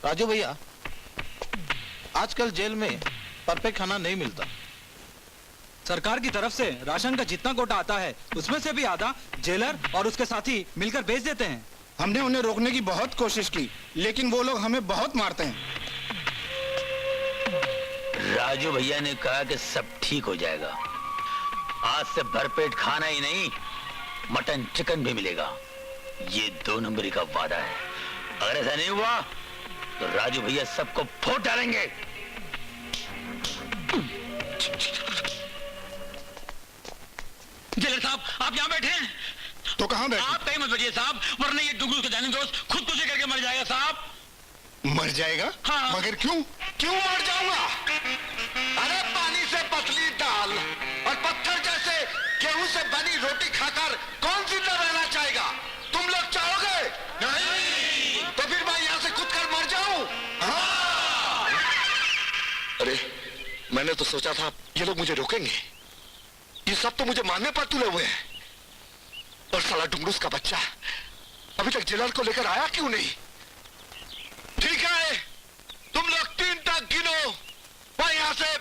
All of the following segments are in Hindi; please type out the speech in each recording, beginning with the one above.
राजू भैया, आजकल जेल में परफेक्ट खाना नहीं मिलता। सरकार की तरफ से राशन का जितना कोटा आता है उसमें से भी आधा जेलर और उसके साथी मिलकर बेच देते हैं। हमने उन्हें रोकने की बहुत कोशिश की, लेकिन वो लोग हमें बहुत मारते हैं। राजू भैया ने कहा कि सब ठीक हो जाएगा। आज से भरपेट खाना ही नहीं, मटन चिकन भी मिलेगा। ये 2 नंबरी का वादा है। अगर ऐसा नहीं हुआ तो राजू भैया सबको फोड़ डालेंगे। जेलर साहब, आप यहाँ बैठे हैं? तो कहाँ बैठे? आप कहीं मत बैठिए साहब, वरना ये डुगलू का जानी दोस्त खुदकुशी करके मर जाएगा साहब। मर जाएगा? हाँ। मगर क्यों? क्यों मर जाऊंगा? अरे पानी से पतली दाल और पत्थर जैसे गेहूं से बनी रोटी खाकर कौन जिंदा रहना चाहेगा? तुम लोग चाहोगे? नहीं। तो फिर मैं यहाँ से कूद कर मर जाऊं? हाँ। अरे मैंने तो सोचा था ये लोग मुझे रोकेंगे। ये सब तो मुझे मारने पर तुले हुए हैं। और साला डुंगरूस का बच्चा अभी तक जेलर को लेकर आया क्यों नहीं? ठीक है, तुम लोग 3 तक गिनो, मैं यहां से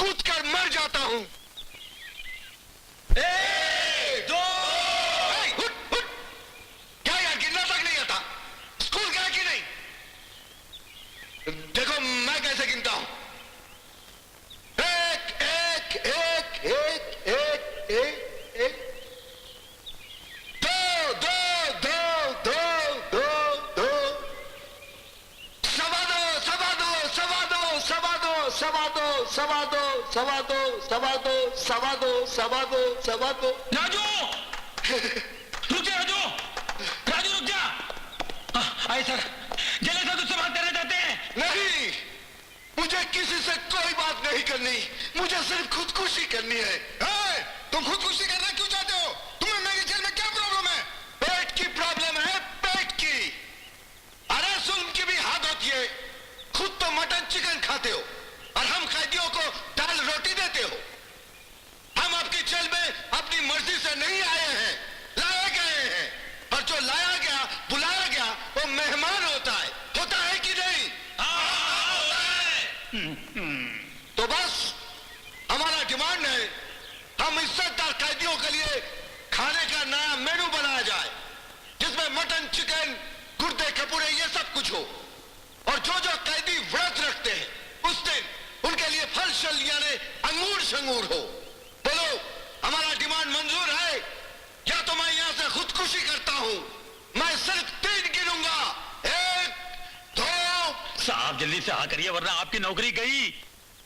कूद कर मर जाता हूं। 1, 2, हुट, हुट। क्या यार, गिनना तक नहीं आता? स्कूल गया कि नहीं? देखो मैं कैसे गिनता हूं। 1, 1, 1, 1, 1, 1, 1, 2, 2, 2, 2, 2, 2, सवा दो, सवा दो, सवा दो, सवा दो, सवा दो, सवा दो, सवा दो, सवा दो, सवा दो, सवा दो, सवा दो। राजू रुक जा, राजू राजू रुक जा। आए सर, जेलर साहब तुझसे बात करना चाहते हैं। नहीं, मुझे किसी से कोई बात नहीं करनी, मुझे सिर्फ खुदकुशी करनी है। तुम खुदकुशी करना क्यों चाहते हो? तुम्हें मेरे जेल में क्या प्रॉब्लम है? पेट की प्रॉब्लम है, पेट की। अरे जुल्म की भी हद होती है। खुद तो मटन चिकन खाते हो और हम कैदियों को दाल रोटी देते हो। हम आपकी जेल में अपनी मर्जी से नहीं आए हैं, लाए गए हैं। और जो लाया गया, बुलाया गया, वो मेहमान होता है कि नहीं? तो बस हमारा डिमांड है, हम इज्जतदार कैदियों के लिए खाने का नया मेनू बनाया जाए, जिसमें मटन चिकन गुर्दे कपूरे ये सब कुछ हो। और जो जो कैदी व्रत रखते हैं उस दिन उनके लिए फल शल यानी अंगूर शंगूर हो। बोलो, हमारा डिमांड मंजूर है या तो मैं यहां से खुदकुशी करता हूं? मैं सिर्फ 3 गिनूंगा। 1, 2। साहब जल्दी से हाँ करिए वरना आपकी नौकरी गई।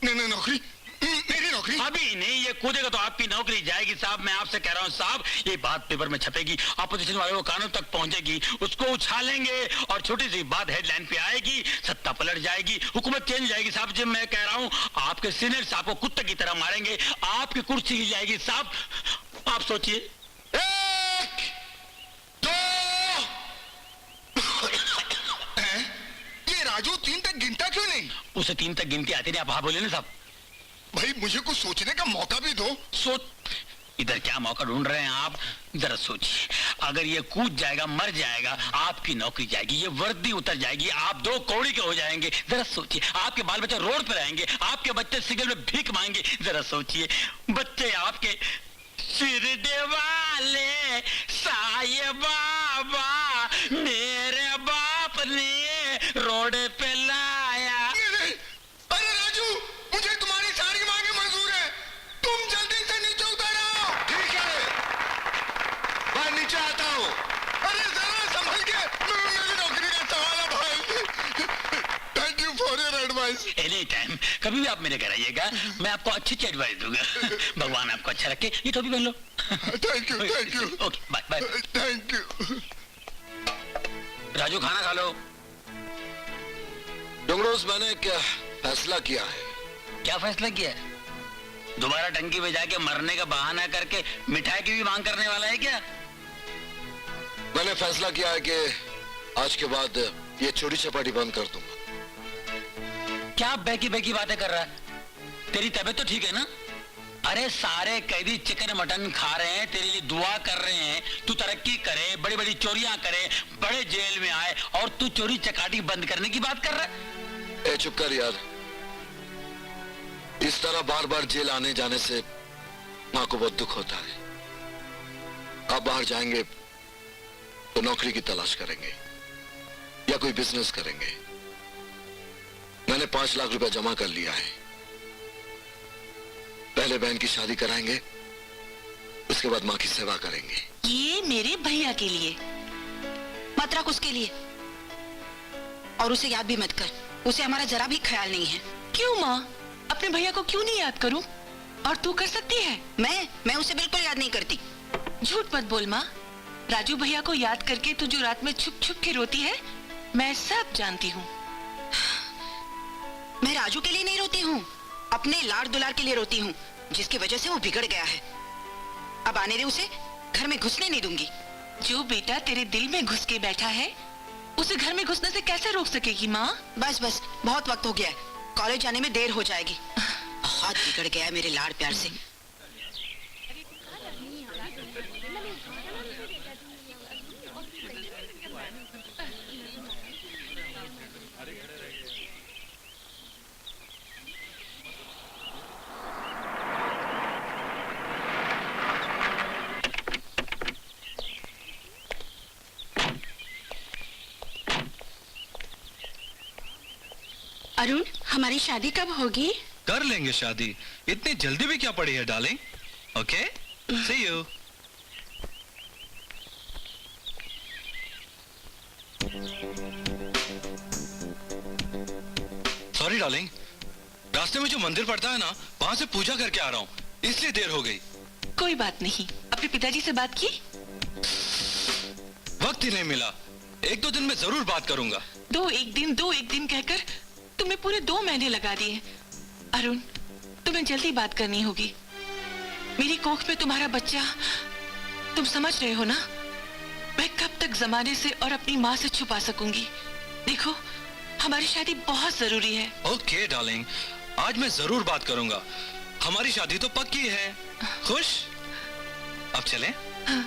नहीं, नौकरी? मेरी नौकरी? अभी नहीं, ये कूदेगा तो आपकी नौकरी जाएगी साहब। मैं आपसे कह रहा हूँ साहब, ये बात पेपर में छपेगी, अपोजिशन वाले को कानून तक पहुंचेगी, उसको उछालेंगे और छोटी सी बात हेडलाइन पे आएगी, सत्ता पलट जाएगी, हुकूमत चेंज जाएगी साहब। जब मैं कह रहा हूँ आपके सीनियर साहब को कुत्ते की तरह मारेंगे, आपकी कुर्सी हिल जाएगी साहब। आप सोचिए। 1, 2। ये राजू 3 तक गिनता क्यों नहीं? उसे 3 तक गिनती आती नहीं, आप हाँ बोले ना साहब। भाई मुझे कुछ सोचने का मौका भी दो। सोच, इधर क्या मौका ढूंढ रहे हैं आप? जरा सोचिए, अगर ये कूद जाएगा, मर जाएगा, आपकी नौकरी जाएगी, ये वर्दी उतर जाएगी, आप 2 कौड़ी के हो जाएंगे। जरा सोचिए, आपके बाल बच्चे रोड पे रहेंगे, आपके बच्चे सिगरेट में भीख मांगेंगे। जरा सोचिए, बच्चे आपके शिरडे वाले साये बाबा मेरे बाप ने रोड पे लाया। अरे राजू, मुझे तुम्हारी सारी मांगे मंजूर है, तुम जल्दी से नीचे उतर आओ। ठीक है, मैं नीचे आता हूं। अरे जरा संभल के, मेरी नौकरी का सवाल है भाई। Thank you for your advice. Any time, कभी भी आप मेरे घर आइएगा, मैं आपको अच्छी एडवाइस दूंगा। भगवान आपको अच्छा रखे। ये टोपी पहन लो। Thank you, thank you. Okay, bye bye. Thank you. Raju खाना खा लो। डुंगरूस, मैंने क्या फैसला किया है? क्या फैसला किया है? दोबारा टंकी में जाके मरने का बहाना करके मिठाई की भी मांग करने वाला है क्या? मैंने फैसला किया है कि आज के बाद ये चोरी चपाटी बंद कर दूंगा। क्या बैकी बैकी बातें कर रहा है? तेरी तबीयत तो ठीक है ना? अरे सारे कैदी चिकन मटन खा रहे हैं, तेरे लिए दुआ कर रहे हैं, तू तरक्की करे, बड़ी बड़ी चोरियां करे, बड़े जेल में आए और तू चोरी चकाटी बंद करने की बात कर रहा है। ए चुप कर यार। इस तरह बार बार जेल आने जाने से माँ को बहुत दुख होता है। आप बाहर जाएंगे तो नौकरी की तलाश करेंगे या कोई बिजनेस करेंगे। मैंने 5 लाख रुपया जमा कर लिया है। पहले बहन की शादी कराएंगे, उसके बाद माँ की सेवा करेंगे। ये मेरे भैया के लिए, मत रख उसके लिए। और उसे याद भी मत कर, उसे हमारा जरा भी ख्याल नहीं है। क्यों माँ, अपने भैया को क्यों नहीं याद करूं? और तू कर सकती है। मैं उसे बिल्कुल याद नहीं करती। झूठ मत बोल माँ। राजू भैया को याद करके तू जो रात में छुप छुप के रोती है, मैं सब जानती हूँ। मैं राजू के लिए नहीं रोती हूँ, अपने लाड़ दुलार के लिए रोती हूँ, जिसकी वजह से वो बिगड़ गया है। अब आने दे उसे, घर में घुसने नहीं दूंगी। जो बेटा तेरे दिल में घुस के बैठा है, उसे घर में घुसने से कैसे रोक सकेगी माँ? बस बस, बहुत वक्त हो गया है। कॉलेज जाने में देर हो जाएगी। बहुत बिगड़ गया है मेरे लाड़ प्यार से। अरुण, हमारी शादी कब होगी? कर लेंगे शादी, इतनी जल्दी भी क्या पड़ी है darling. Okay, see you. Sorry darling, रास्ते में जो मंदिर पड़ता है ना, वहां से पूजा करके आ रहा हूँ, इसलिए देर हो गई। कोई बात नहीं। अपने पिताजी से बात की? वक्त ही नहीं मिला, 1-2 दिन में जरूर बात करूंगा। दो एक दिन कहकर तुम्हें पूरे 2 महीने लगा दिए। अरुण, तुम्हें जल्दी बात करनी होगी। मेरी कोख में तुम्हारा बच्चा, तुम समझ रहे हो ना? मैं कब तक जमाने से और अपनी माँ से छुपा सकूंगी? देखो, हमारी शादी बहुत जरूरी है। ओके डार्लिंग, आज मैं जरूर बात करूंगा। हमारी शादी तो पक्की है। खुश? अब चलें? हाँ।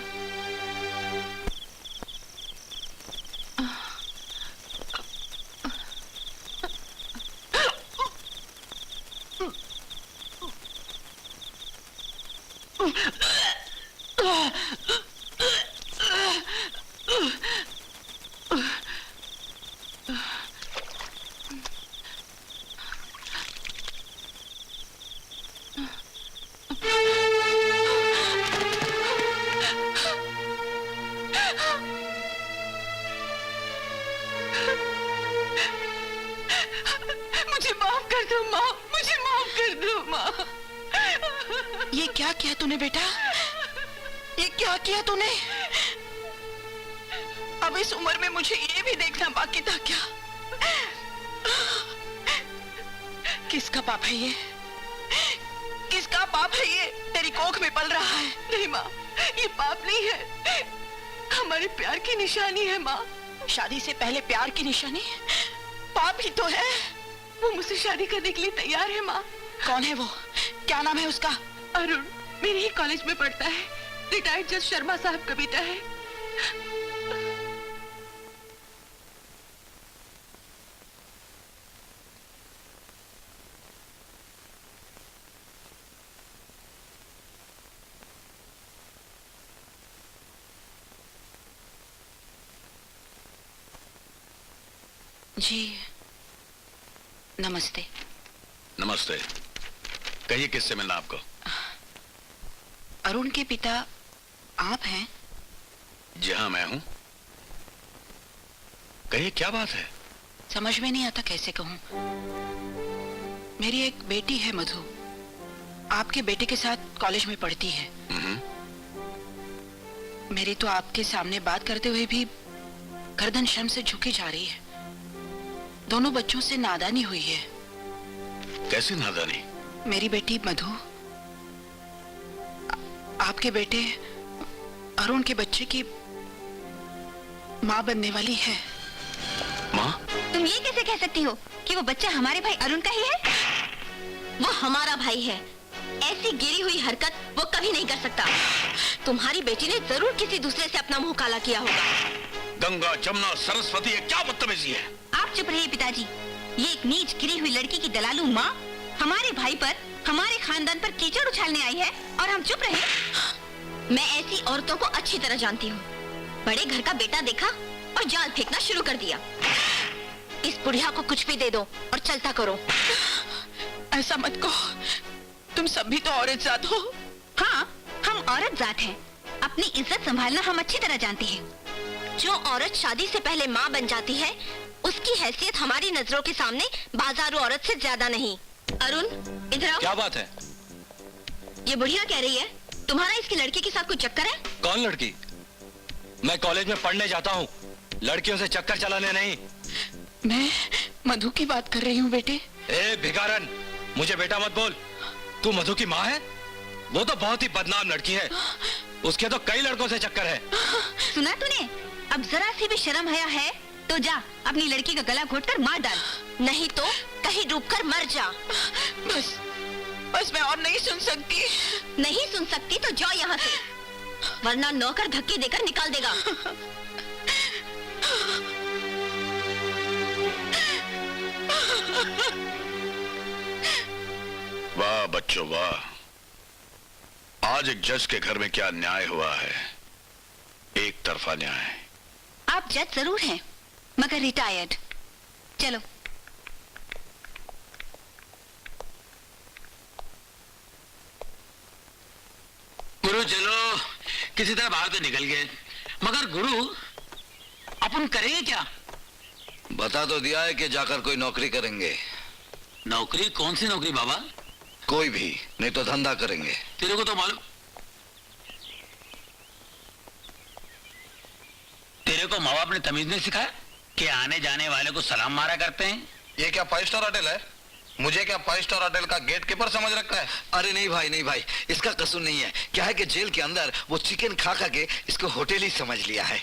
मुझे माफ कर दो माँ, मुझे माफ कर दो माँ। ये क्या किया तूने बेटा? ये क्या किया तूने? अब इस उम्र में मुझे ये भी देखना बाकी था क्या? किसका पाप है ये? किसका पाप है ये? तेरी कोख में पल रहा है। नहीं माँ, ये पाप नहीं है, हमारे प्यार की निशानी है माँ। शादी से पहले प्यार की निशानी? पाप ही तो है। वो मुझसे शादी करने के लिए तैयार है माँ। कौन है वो? क्या नाम है उसका? अरुण, मेरे ही कॉलेज में पढ़ता है। रिटायर्ड जज शर्मा साहब का बेटा है। जी नमस्ते। नमस्ते। कहिए किससे मिलना आपको? अरुण के पिता आप हैं? जी हाँ, मैं हूँ। कहिए क्या बात है? समझ में नहीं आता कैसे कहूँ। मेरी एक बेटी है मधु, आपके बेटे के साथ कॉलेज में पढ़ती है। मेरी तो आपके सामने बात करते हुए भी गर्दन शर्म से झुकी जा रही है। दोनों बच्चों से नादानी हुई है। कैसी नादानी? मेरी बेटी मधु आपके बेटे अरुण के बच्चे की माँ बनने वाली है। माँ? तुम ये कैसे कह सकती हो कि वो बच्चा हमारे भाई अरुण का ही है? वो हमारा भाई है। ऐसी गिरी हुई हरकत वो कभी नहीं कर सकता। तुम्हारी बेटी ने जरूर किसी दूसरे से अपना मुंह काला किया होगा। गंगा जमुना सरस्वती, ये क्या बदतमीजी है? आप चुप रहिए पिताजी। ये एक नीच गिरी हुई लड़की की दलालू माँ हमारे भाई पर, हमारे खानदान पर कीचड़ उछालने आई है और हम चुप रहे? मैं ऐसी औरतों को अच्छी तरह जानती हूँ। बड़े घर का बेटा देखा और जाल फेंकना शुरू कर दिया। इस बुढ़िया को कुछ भी दे दो और चलता करो। ऐसा मत कहो, तुम सब भी तो औरत जात हो। हाँ, हम औरत जात हैं। अपनी इज्जत संभालना हम अच्छी तरह जानते हैं। जो औरत शादी से पहले माँ बन जाती है, उसकी हैसियत हमारी नजरों के सामने बाजारू औरत से ज्यादा नहीं। अरुण, इधर आओ। क्या बात है? ये बुढ़िया कह रही है तुम्हारा इसकी लड़की के साथ कोई चक्कर है। कौन लड़की? मैं कॉलेज में पढ़ने जाता हूँ, लड़कियों से चक्कर चलाने नहीं। मैं मधु की बात कर रही हूँ बेटे। ए भिखारन, मुझे बेटा मत बोल। तू मधु की माँ है? वो तो बहुत ही बदनाम लड़की है, उसके तो कई लड़कों से चक्कर है। सुना तूने? अब जरा सी भी शर्म हया है तो जा अपनी लड़की का गला घोटकर मार डाल, नहीं तो कहीं डूबकर मर जा। बस मैं और नहीं सुन सकती। नहीं सुन सकती तो जाओ यहाँ से, वरना नौकर धक्के देकर निकाल देगा। वाह बच्चों वाह, आज एक जज के घर में क्या न्याय हुआ है। एक तरफा न्याय। आप जज जरूर हैं, मगर रिटायर्ड। चलो। गुरु चलो, किसी तरह बाहर तो निकल गए, मगर गुरु अपन करेंगे क्या? बता तो दिया है कि जाकर कोई नौकरी करेंगे। नौकरी? कौन सी नौकरी बाबा? कोई भी नहीं तो धंधा करेंगे। तेरे को तो मालूम, तेरे को माँ बाप ने तमीज नहीं सिखाया कि आने जाने वाले को सलाम मारा करते हैं? ये क्या 5 स्टार होटल है? मुझे क्या 5 स्टार होटल का गेट कीपर समझ रखा है? अरे नहीं भाई, नहीं भाई, इसका कसूर नहीं है। क्या है कि जेल के अंदर वो चिकन खा खा के इसको होटल ही समझ लिया है।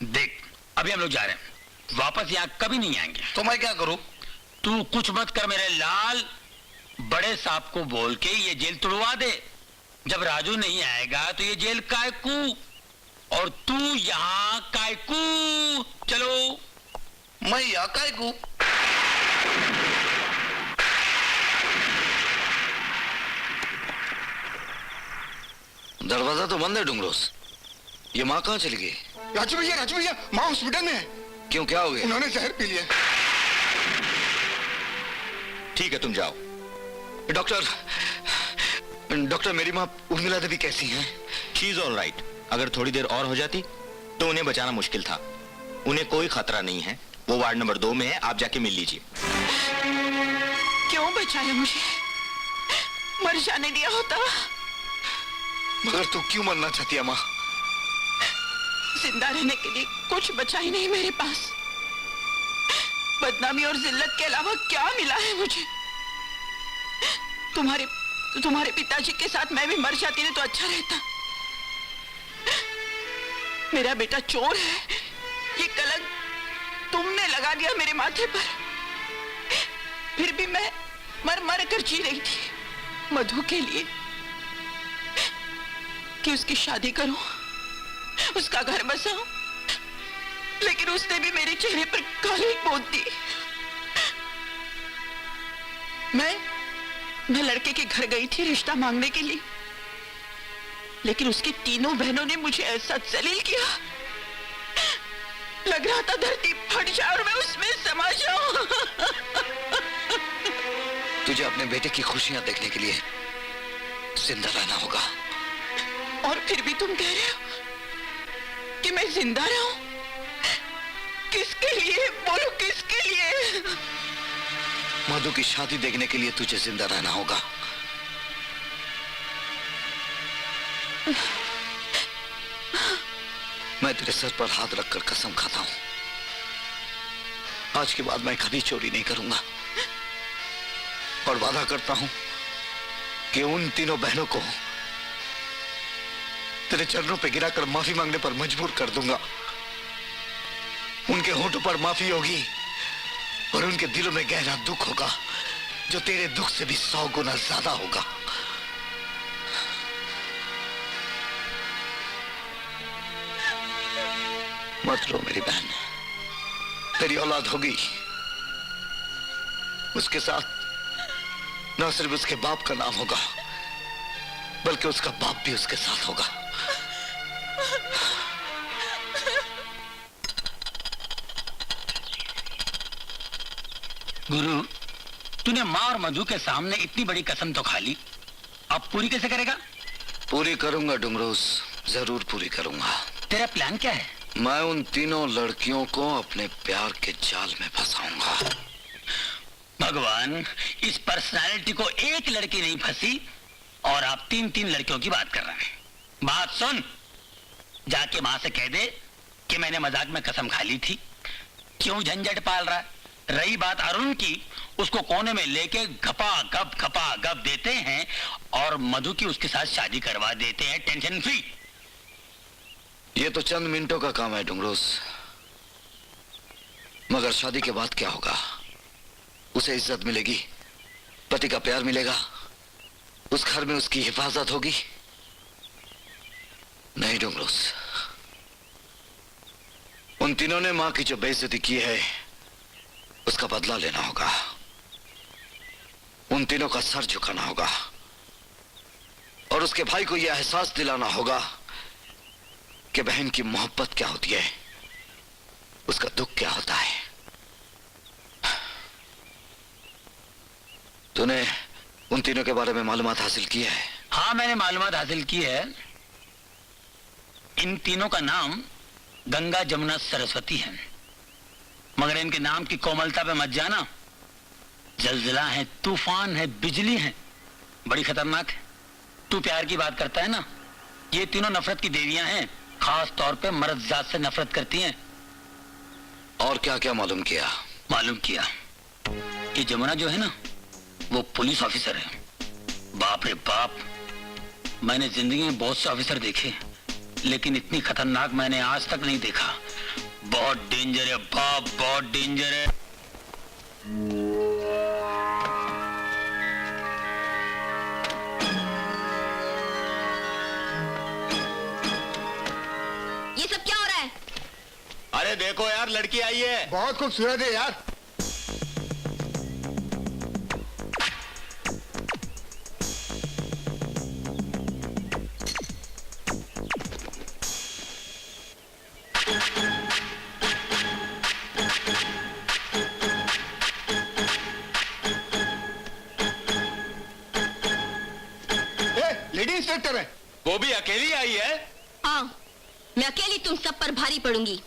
देख, अभी हम लोग जा रहे हैं, वापस यहाँ कभी नहीं आएंगे। तो मैं क्या करूं? तू कुछ मत कर मेरे लाल, बड़े साहब को बोल के ये जेल तुड़वा दे। जब राजू नहीं आएगा तो ये जेल कायकू, और तू यहाँ कायकू। चलो। मैं यहाँ कायकू? दरवाजा तो बंद है डुंगरोस। ये माँ कहाँ चली गई? राजू भैया, माँ हॉस्पिटल में है। क्यों, क्या हो गया? उन्होंने जहर पी लिया। ठीक है, तुम जाओ। डॉक्टर मेरी माँ उर्मिला देवी कैसी हैं? She is all right. अगर थोड़ी देर और हो जाती तो उन्हें बचाना मुश्किल था। उन्हें कोई खतरा नहीं है, वो वार्ड नंबर 2 में है, आप जाके मिल लीजिए। क्यों बचाया मुझे? मर जाने दिया होता। मगर तू क्यों मरना चाहती है माँ? जिंदा रहने के लिए कुछ बचा ही नहीं मेरे पास। बदनामी और जिल्लत के अलावा क्या मिला है मुझे? तुम्हारे पिताजी के साथ मैं भी मर जाती नहीं तो अच्छा रहता। मेरा बेटा चोर है, ये कलंक तुमने लगा दिया मेरे माथे पर। फिर भी मैं मर मर कर जी रही थी मधु के लिए, कि उसकी शादी करूं, उसका घर बसाऊं, लेकिन उसने भी मेरे चेहरे पर काली पोत दी। मैं लड़के के घर गई थी रिश्ता मांगने के लिए, लेकिन उसकी तीनों बहनों ने मुझे ऐसा जलील किया, लग रहा था धरती फट जाए और मैं उसमें समा जाऊं। तुझे अपने बेटे की खुशियां देखने के लिए जिंदा रहना होगा। और फिर भी तुम कह रहे हो कि मैं जिंदा रहूं? किसके लिए? बोलो किसके लिए? मधु की शादी देखने के लिए तुझे जिंदा रहना होगा। मैं तेरे सर पर हाथ रखकर कसम खाता हूं, आज के बाद मैं कभी चोरी नहीं करूंगा, और वादा करता हूं कि उन तीनों बहनों को तेरे चरणों पे गिराकर माफी मांगने पर मजबूर कर दूंगा। उनके होठों पर माफी होगी और उनके दिलों में गहरा दुख होगा, जो तेरे दुख से भी 100 गुना ज्यादा होगा। मत रो मेरी बहन, तेरी औलाद होगी। उसके साथ न सिर्फ उसके बाप का नाम होगा, बल्कि उसका बाप भी उसके साथ होगा। गुरु, तूने माँ और मधु के सामने इतनी बड़ी कसम तो खा ली, अब पूरी कैसे करेगा? पूरी करूंगा डुमरोज, जरूर पूरी करूंगा। तेरा प्लान क्या है? मैं उन तीनों लड़कियों को अपने प्यार के जाल में फंसाऊंगा। भगवान, इस पर्सनालिटी को एक लड़की नहीं फंसी और आप 3 लड़कियों की बात कर रहे हैं। बात सुन, जाके माँ से कह दे कि मैंने मजाक में कसम खा ली थी। क्यों झंझट पाल रहा है? रही बात अरुण की, उसको कोने में लेके घपा गप देते हैं और मधु की उसके साथ शादी करवा देते हैं, टेंशन फ्री। ये तो चंद मिनटों का काम है डुमरोज, मगर शादी के बाद क्या होगा? उसे इज्जत मिलेगी, पति का प्यार मिलेगा, उस घर में उसकी हिफाजत होगी? नहीं डुमरोज, उन तीनों ने मां की जो बेइज्जती की है उसका बदला लेना होगा। उन तीनों का सर झुकाना होगा और उसके भाई को यह एहसास दिलाना होगा कि बहन की मोहब्बत क्या होती है, उसका दुख क्या होता है। तूने उन तीनों के बारे में मालूमात हासिल की है? हाँ, मैंने मालूमात हासिल की है। इन तीनों का नाम गंगा, जमुना, सरस्वती है, मगर इनके नाम की कोमलता पे मत जाना। जलजला है, तूफान है, बिजली है, बड़ी खतरनाक है। तू प्यार की बात करता है ना, ये तीनों नफरत की देवियां हैं, खास तौर पे मर्द जात से नफरत करती हैं। और क्या क्या मालूम किया? मालूम किया कि जमुना जो है ना, वो पुलिस ऑफिसर है। बाप रे बाप, मैंने जिंदगी में बहुत से ऑफिसर देखे, लेकिन इतनी खतरनाक मैंने आज तक नहीं देखा। बहुत डेंजर है बाप, बहुत डेंजर है। ये सब क्या हो रहा है? अरे देखो यार, लड़की आई है। बहुत खूबसूरत है यार। लेडी इंस्पेक्टर है, वो भी अकेली आई है। हाँ, मैं अकेली तुम सब पर भारी पड़ूंगी।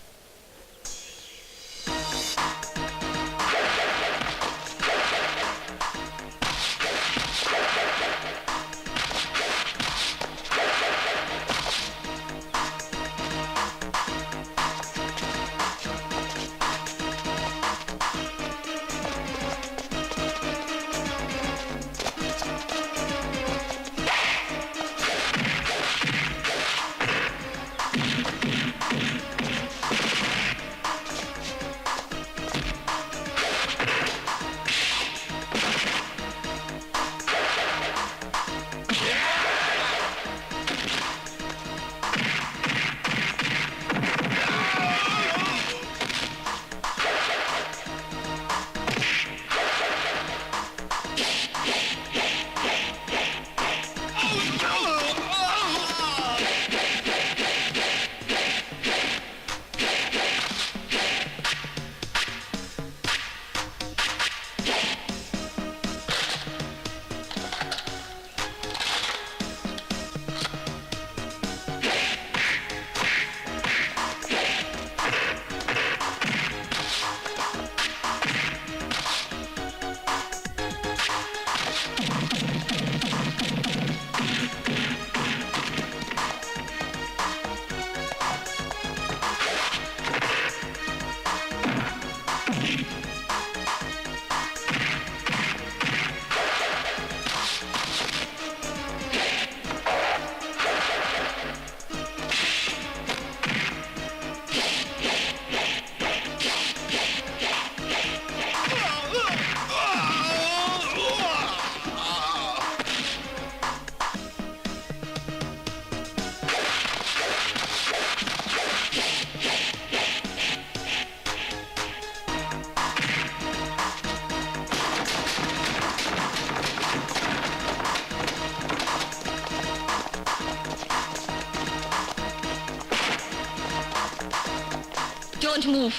Don't move.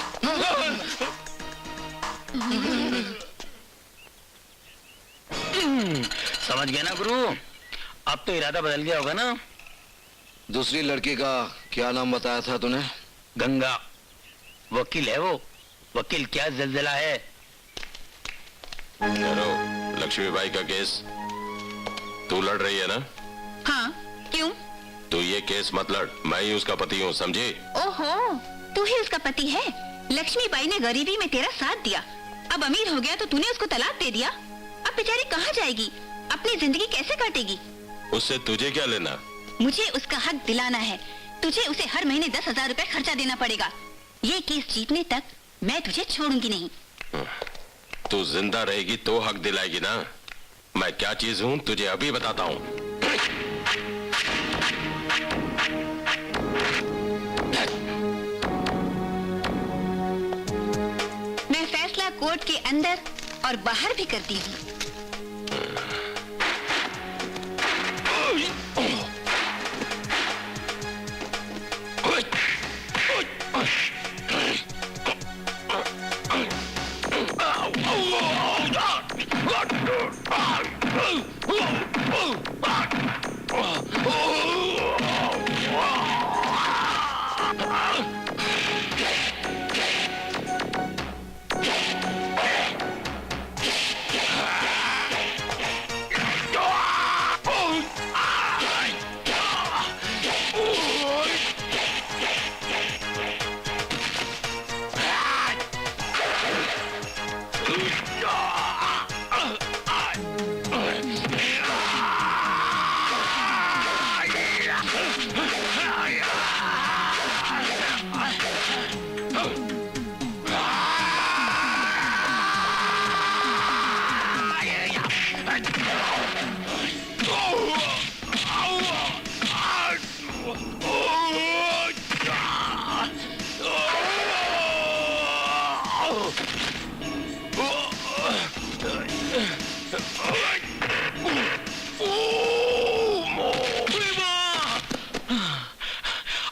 समझ गया ना गुरु? अब तो इरादा बदल गया होगा ना? दूसरी लड़की का क्या नाम बताया था तूने? गंगा। वकील है वो। वकील क्या जलजला है। हेलो, लक्ष्मीबाई का केस तू लड़ रही है ना? हाँ, क्यों? तू ये केस मत लड़, मैं ही उसका पति हूँ, समझी? ओहो, तू ही उसका पति है। लक्ष्मीबाई ने गरीबी में तेरा साथ दिया, अब अमीर हो गया तो तूने उसको तलाक दे दिया। अब बेचारी कहाँ जाएगी, अपनी जिंदगी कैसे काटेगी? उससे तुझे क्या लेना? मुझे उसका हक दिलाना है। तुझे उसे हर महीने 10,000 रुपए खर्चा देना पड़ेगा। ये केस जीतने तक मैं तुझे छोड़ूंगी नहीं। तू जिंदा रहेगी तो हक दिलाएगी ना? मैं क्या चीज हूँ तुझे अभी बताता हूँ। मैं फैसला कोर्ट के अंदर और बाहर भी करती हूँ।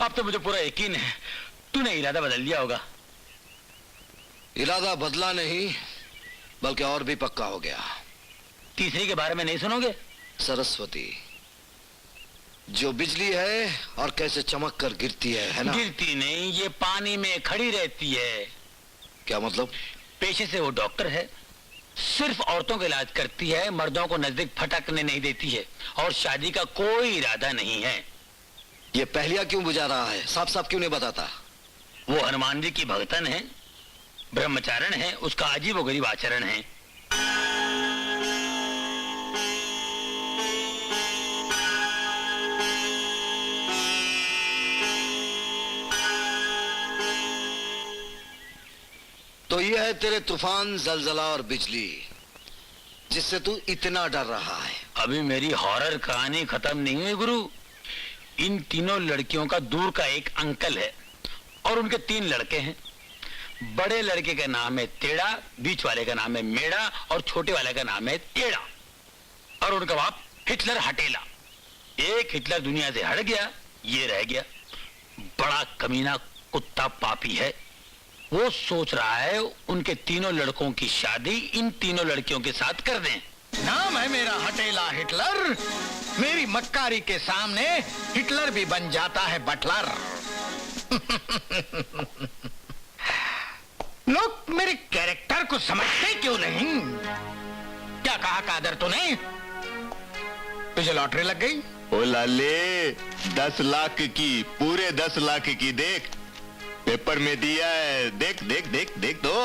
अब तो मुझे पूरा यकीन है तूने इरादा बदल लिया होगा। इरादा बदला नहीं, बल्कि और भी पक्का हो गया। तीसरी के बारे में नहीं सुनोगे? सरस्वती जो बिजली है और कैसे चमक कर गिरती है ना? गिरती नहीं, ये पानी में खड़ी रहती है। क्या मतलब? पेशे से वो डॉक्टर है, सिर्फ औरतों का इलाज करती है, मर्दों को नजदीक फटकने नहीं देती है, और शादी का कोई इरादा नहीं है। ये पहलिया क्यों बुझा रहा है? साफ साफ क्यों नहीं बताता? वो हनुमान जी की भक्तन है, ब्रह्मचारण है, उसका अजीब व गरीब आचरण है। तो ये है तेरे तूफान, जलजला और बिजली, जिससे तू इतना डर रहा है। अभी मेरी हॉरर कहानी खत्म नहीं हुई गुरु। इन तीनों लड़कियों का दूर का एक अंकल है और उनके 3 लड़के हैं। बड़े लड़के का नाम है टेढ़ा, बीच वाले का नाम है मेढ़ा और छोटे वाले का नाम है टेढ़ा। और उनका बाप हिटलर हटेला। एक हिटलर दुनिया से हट गया, ये रह गया। बड़ा कमीना कुत्ता पापी है। वो सोच रहा है उनके तीनों लड़कों की शादी इन तीनों लड़कियों के साथ कर दें। नाम है मेरा हटेला हिटलर। मेरी मक्कारी के सामने हिटलर भी बन जाता है बटलर। लोग मेरे कैरेक्टर को समझते क्यों नहीं? क्या कहा कादर तूने? तुझे लॉटरी लग गई? ओ लाले, 10 लाख की, पूरे 10 लाख की। देख पेपर में दिया है, देख देख देख देख दो।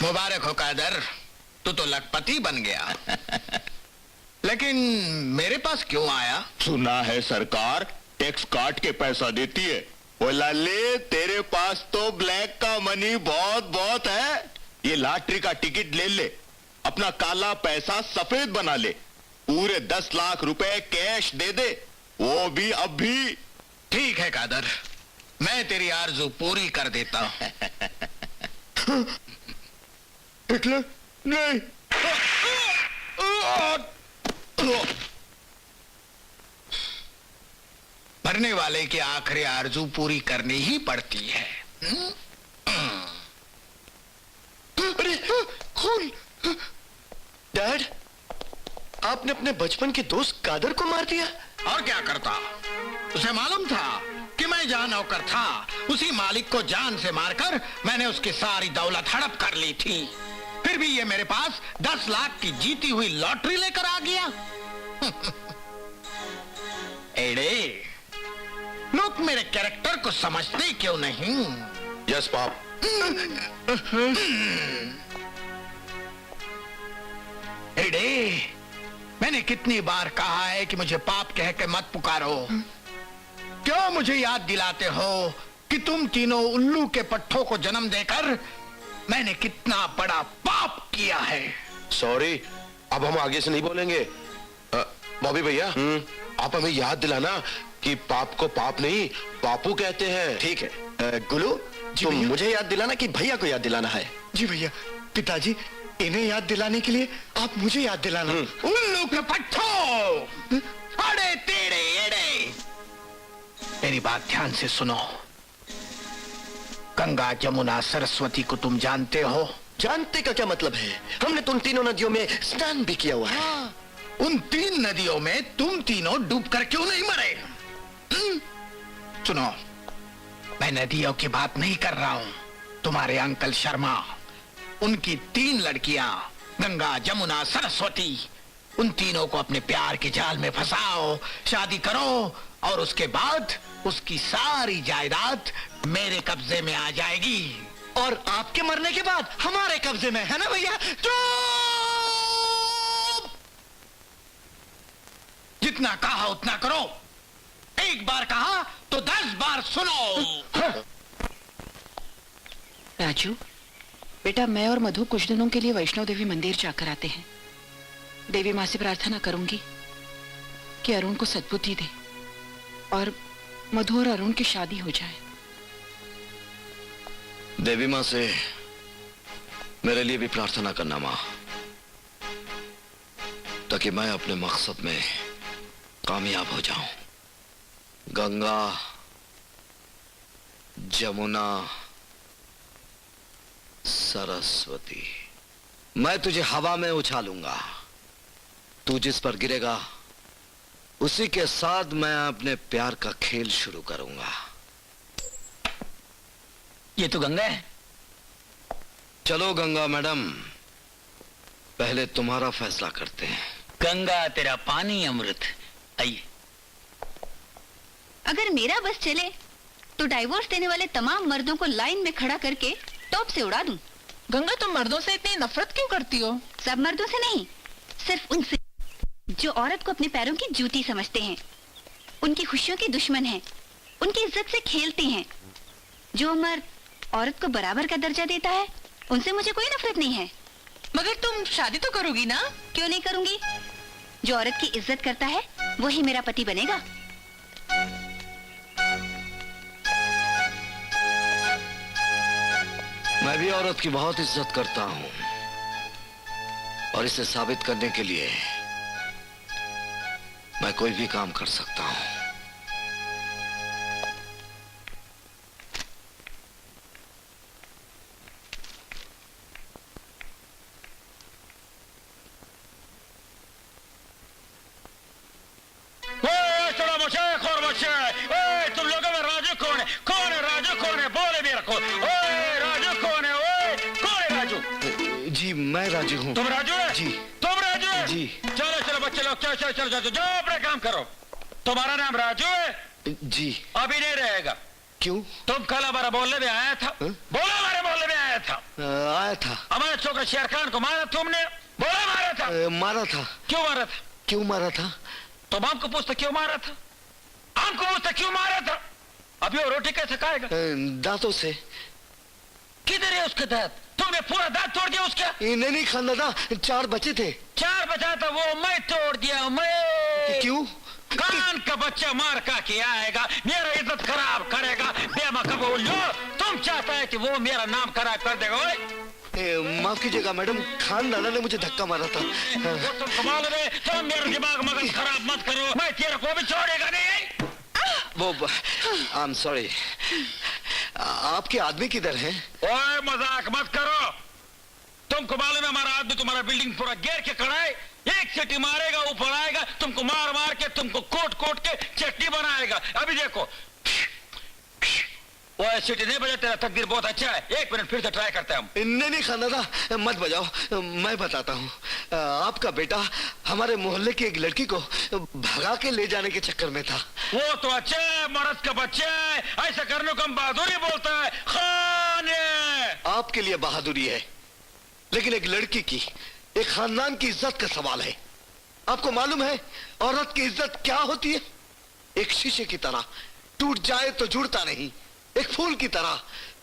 मुबारक हो कादर, तू तो लखपति बन गया। लेकिन मेरे पास क्यों आया? सुना है सरकार टैक्स काट के पैसा देती है। ओ लाले, तेरे पास तो ब्लैक का मनी बहुत बहुत है। ये लॉटरी का टिकट ले ले, अपना काला पैसा सफेद बना ले। पूरे 10 लाख रुपए कैश दे दे, वो भी अभी। ठीक है कादर, मैं तेरी आरज़ू पूरी कर देता हूं। हिटलर नहीं। मरने वाले की आखिरी आरजू पूरी करनी ही पड़ती है। अरे खून! डैड, आपने अपने बचपन के दोस्त कादर को मार दिया? और क्या करता? उसे मालूम था कि मैं जहां नौकर था उसी मालिक को जान से मारकर मैंने उसकी सारी दौलत हड़प कर ली थी। फिर भी ये मेरे पास 10 लाख की जीती हुई लॉटरी लेकर आ गया। एड़े, लोग मेरे कैरेक्टर को समझते क्यों नहीं? यस पाप। एड़े, मैंने कितनी बार कहा है कि मुझे पाप कह के मत पुकारो। क्यों मुझे याद दिलाते हो कि तुम तीनों उल्लू के पट्ठों को जन्म देकर मैंने कितना बड़ा पाप किया है। सॉरी, अब हम आगे से नहीं बोलेंगे। बॉबी भैया, आप हमें याद दिलाना कि पाप को पाप नहीं बापू कहते हैं। ठीक है। गुलू, तुम मुझे याद दिलाना कि भैया को याद दिलाना है। जी भैया। पिताजी, इन्हें याद दिलाने के लिए आप मुझे याद दिलाना। उल्लू के पट्ठों, अड़े टेढ़े एड़े, मेरी बात ध्यान से सुनो। गंगा, जमुना, सरस्वती को तुम जानते हो? जानते का क्या मतलब है? हमने तो उन तीनों नदियों में स्नान भी किया हुआ है। हाँ, उन 3 नदियों में तुम तीनों डूबकर क्यों नहीं मरे? सुनो, मैं नदियों की बात नहीं कर रहा हूं। तुम्हारे अंकल शर्मा, उनकी 3 लड़कियां गंगा, जमुना, सरस्वती, उन तीनों को अपने प्यार के जाल में फंसाओ, शादी करो और उसके बाद उसकी सारी जायदाद मेरे कब्जे में आ जाएगी। और आपके मरने के बाद हमारे कब्जे में, है ना भैया? जितना कहा उतना करो। एक बार कहा तो 10 बार सुनो। राजू, बेटा, मैं और मधु कुछ दिनों के लिए वैष्णो देवी मंदिर जाकर आते हैं। देवी माँ से प्रार्थना करूंगी कि अरुण को सद्बुद्धि दे और मधु और अरुण की शादी हो जाए। देवी माँ से मेरे लिए भी प्रार्थना करना माँ, ताकि मैं अपने मकसद में कामयाब हो जाऊं। गंगा, जमुना, सरस्वती, मैं तुझे हवा में उछालूंगा। तू जिस पर गिरेगा उसी के साथ मैं अपने प्यार का खेल शुरू करूंगा। ये तो गंगा है। चलो गंगा मैडम, पहले तुम्हारा फैसला करते हैं। गंगा तेरा पानी अमृत। आइए। अगर मेरा बस चले तो डाइवोर्स देने वाले तमाम मर्दों को लाइन में खड़ा करके टॉप से उड़ा दूं। गंगा, तुम मर्दों से इतनी नफरत क्यों करती हो? सब मर्दों से नहीं, सिर्फ उनसे जो औरत को अपने पैरों की जूती समझते हैं, उनकी खुशियों के दुश्मन हैं, उनकी इज्जत से खेलते हैं। जो मर्द औरत को बराबर का दर्जा देता है, उनसे मुझे कोई नफरत नहीं है। मगर तुम शादी तो करोगी ना? क्यों नहीं करूंगी? जो औरत की इज्जत करता है वही मेरा पति बनेगा। मैं भी औरत की बहुत इज्जत करता हूं और इसे साबित करने के लिए मैं कोई भी काम कर सकता हूं। तुम लोगों में राजू कौन है? कौन है राजू? कौन है? बोले मेरा कौन? राजू कौन है? कौन है राजू? जी मैं राजू हूँ। तुम राजू है? जी। तुम राजू है? जी। चलो चलो बच्चे लोग, चलो चलो चलो जाओ अपना काम करो। तुम्हारा नाम राजू है? जी। अभी नहीं रहेगा। क्यों? तुम कल हमारा बोलने में आया था। बोला हमारे बोलने में आया था। आया था। हमारे छोकरा शेर खान को मारा तुमने? बोला मारा था। मारा था। क्यों मारा था? क्यों मारा था? तुम हमको पूछते क्यों मारा था? हमको पूछते क्यों मारा था? अभी वो रोटी कैसे खाएगा? दांतों से। किधर है उसके दांत? तुमने पूरा दांत तोड़ दिया उसका? नहीं खाना था, 4 बचे थे। 4 बचा था, वो मैं तोड़ दिया। मैं क्यों? कान का बच्चा मार का के आएगा, मेरा इज्जत खराब करेगा। बेमकबूल लो, तुम चाहता है कि वो मेरा नाम खराब कर देगा। माफ कीजिएगा मैडम, खान दादा ने मुझे धक्का मारा था। वो तुम कमाल में, तुम मेरा दिमाग मगज खराब मत करो। मैं तेरे को भी छोड़ेगा नहीं। वो आई एम सॉरी, आपके आदमी किधर हैं? ओए मजाक मत करो। तुमको मालूम है हमारा आदमी तुम्हारा बिल्डिंग पूरा घेर के खड़ा है। एक सीटी मारेगा ऊपर आएगा, तुमको मार मार के तुमको कोट कोट के चटनी बनाएगा। अभी देखो, वो सीटी नहीं बजा, तेरा तकदीर बहुत अच्छा है। 1 मिनट फिर से ट्राई करते हैं हम। नहीं खाना मत बजाओ, मैं बताता हूँ। आपका बेटा हमारे मोहल्ले की एक लड़की को भगा के ले जाने के चक्कर में था। वो तो अच्छा है, मर्द का बच्चा है, ऐसा करने को हम बहादुरी बोलता है। खान आपके लिए बहादुरी है, लेकिन एक लड़की की, एक खानदान की इज्जत का सवाल है। आपको मालूम है औरत की इज्जत क्या होती है? एक शीशे की तरह, टूट जाए तो जुड़ता नहीं, एक फूल की तरह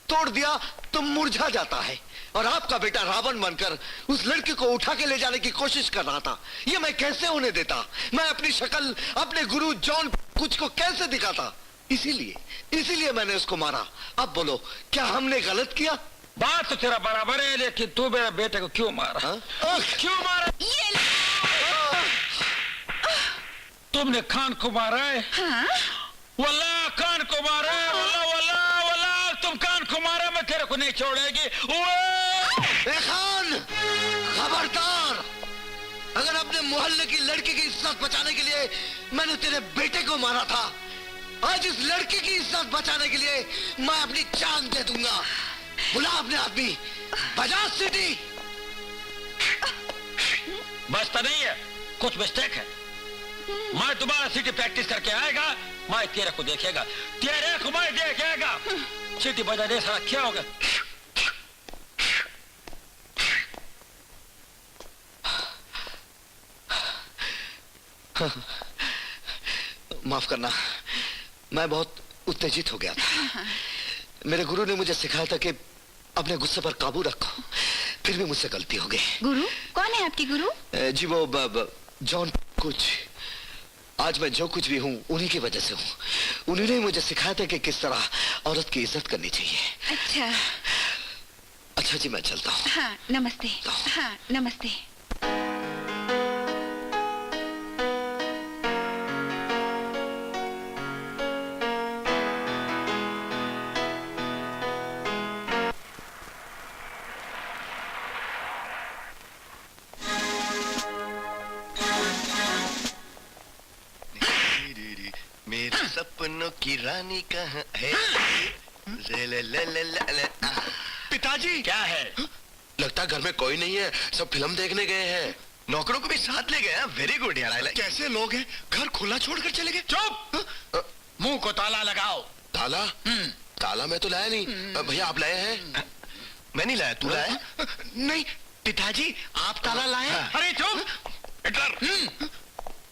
तोड़ दिया तो मुरझा जाता है। और आपका बेटा रावण बनकर उस लड़की को उठा के ले जाने की कोशिश कर रहा था। ये मैं कैसे होने देता? मैं अपनी शक्ल अपने गुरु जॉन कुछ को कैसे दिखाता? इसीलिए मैंने उसको मारा। अब बोलो, क्या हमने गलत किया? बात तो तेरा बराबर है, लेकिन तू मेरे बेटे को क्यों मारा? क्यों मारा? तुमने खान को मारा है? वल्लाह खान को मारा है, वल्लाह वल्लाह वल्लाह तुम खान को मारा, मैं तेरे को नहीं छोड़ेगी। खान, खबरदार! अगर अपने मोहल्ले की लड़की की इज्जत बचाने के लिए मैंने तेरे बेटे को मारा था, आज इस लड़की की इज्जत बचाने के लिए मैं अपनी जान दे दूंगा। बुला अपने आदमी, बजा सीटी। बचता नहीं है, कुछ मिस्टेक है। मैं तुम्हारा सीटी प्रैक्टिस करके आएगा, मैं तेरे को देखेगा, तेरे को मैं देखेगा। सीटी बजा दे सारा, क्या होगा? माफ करना, मैं बहुत उत्तेजित हो गया था। मेरे गुरु ने मुझे सिखाया था कि अपने गुस्से पर काबू रखो, फिर भी मुझसे गलती हो गई। गुरु? कौन है आपके गुरु? जी वो जॉन कुछ। आज मैं जो कुछ भी हूँ उन्हीं की वजह से हूँ। उन्होंने ही मुझे सिखाया था कि किस तरह औरत की इज्जत करनी चाहिए। अच्छा जी, मैं चलता हूँ। हाँ नमस्ते। हाँ नमस्ते। मेरे सपनों की रानी कहाँ है? पिताजी, क्या है? लगता है घर में कोई नहीं है, सब फिल्म देखने गए हैं। नौकरों को भी साथ ले गए? वेरी गुड यार। कैसे लोग हैं, घर खुला छोड़कर चले गए? चुप! मुंह को ताला लगाओ। ताला? ताला मैं तो लाया नहीं। भैया आप लाए हैं? मैं नहीं लाया, तू लाया? नहीं पिताजी, आप ताला लाए? अरे चुप! हिटलर!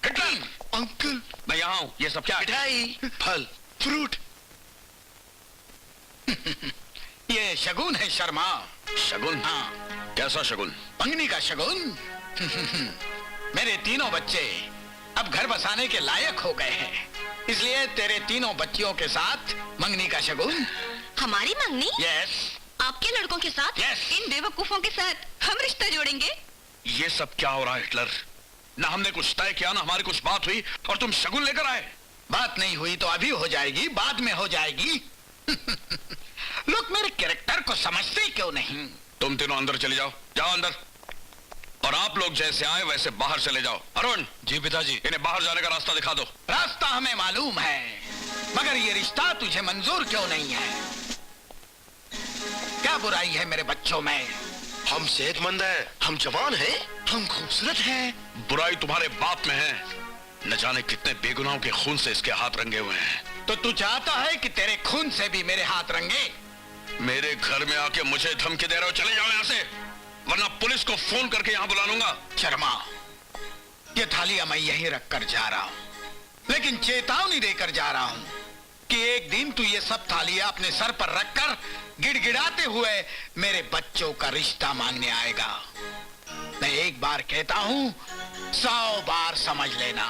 हिटलर! अंकल, मैं यहाँ हूँ। ये सब क्या? मिठाई, फल, फ्रूट। ये शगुन है शर्मा। शगुन? हाँ। कैसा शगुन? मंगनी का शगुन। मेरे तीनों बच्चे अब घर बसाने के लायक हो गए हैं, इसलिए तेरे तीनों बच्चियों के साथ मंगनी का शगुन। हमारी मंगनी? यस। आपके लड़कों के साथ? Yes. इन बेवकूफों के साथ हम रिश्ता जोड़ेंगे? ये सब क्या हो रहा है हिटलर? ना हमने कुछ तय किया, ना हमारी कुछ बात हुई, और तुम शगुन लेकर आए। बात नहीं हुई तो अभी हो जाएगी, बाद में हो जाएगी। लोग मेरे कैरेक्टर को समझते क्यों नहीं? तुम तीनों अंदर चले जाओ, जाओ अंदर। और आप लोग जैसे आए वैसे बाहर चले जाओ। अरुण। जी पिताजी। इन्हें बाहर जाने का रास्ता दिखा दो। रास्ता हमें मालूम है, मगर ये रिश्ता तुझे मंजूर क्यों नहीं है? क्या बुराई है मेरे बच्चों में? हम सेहतमंद हैं, हम जवान हैं, हम खूबसूरत हैं। बुराई तुम्हारे बाप में है। न जाने कितने बेगुनाहों के खून से इसके हाथ रंगे हुए हैं। तो तू चाहता है कि तेरे खून से भी मेरे हाथ रंगे? मेरे घर में आके मुझे धमकी दे रहे हो? चले जाओ यहाँ से, वरना पुलिस को फोन करके यहाँ बुला लूंगा। शर्मा, ये थालियां मैं यहीं रख कर जा रहा हूँ, लेकिन चेतावनी देकर जा रहा हूँ कि एक दिन तू ये सब थालियां अपने सर पर रखकर गिड़गिड़ाते हुए मेरे बच्चों का रिश्ता मांगने आएगा। मैं एक बार कहता हूँ, 100 बार समझ लेना।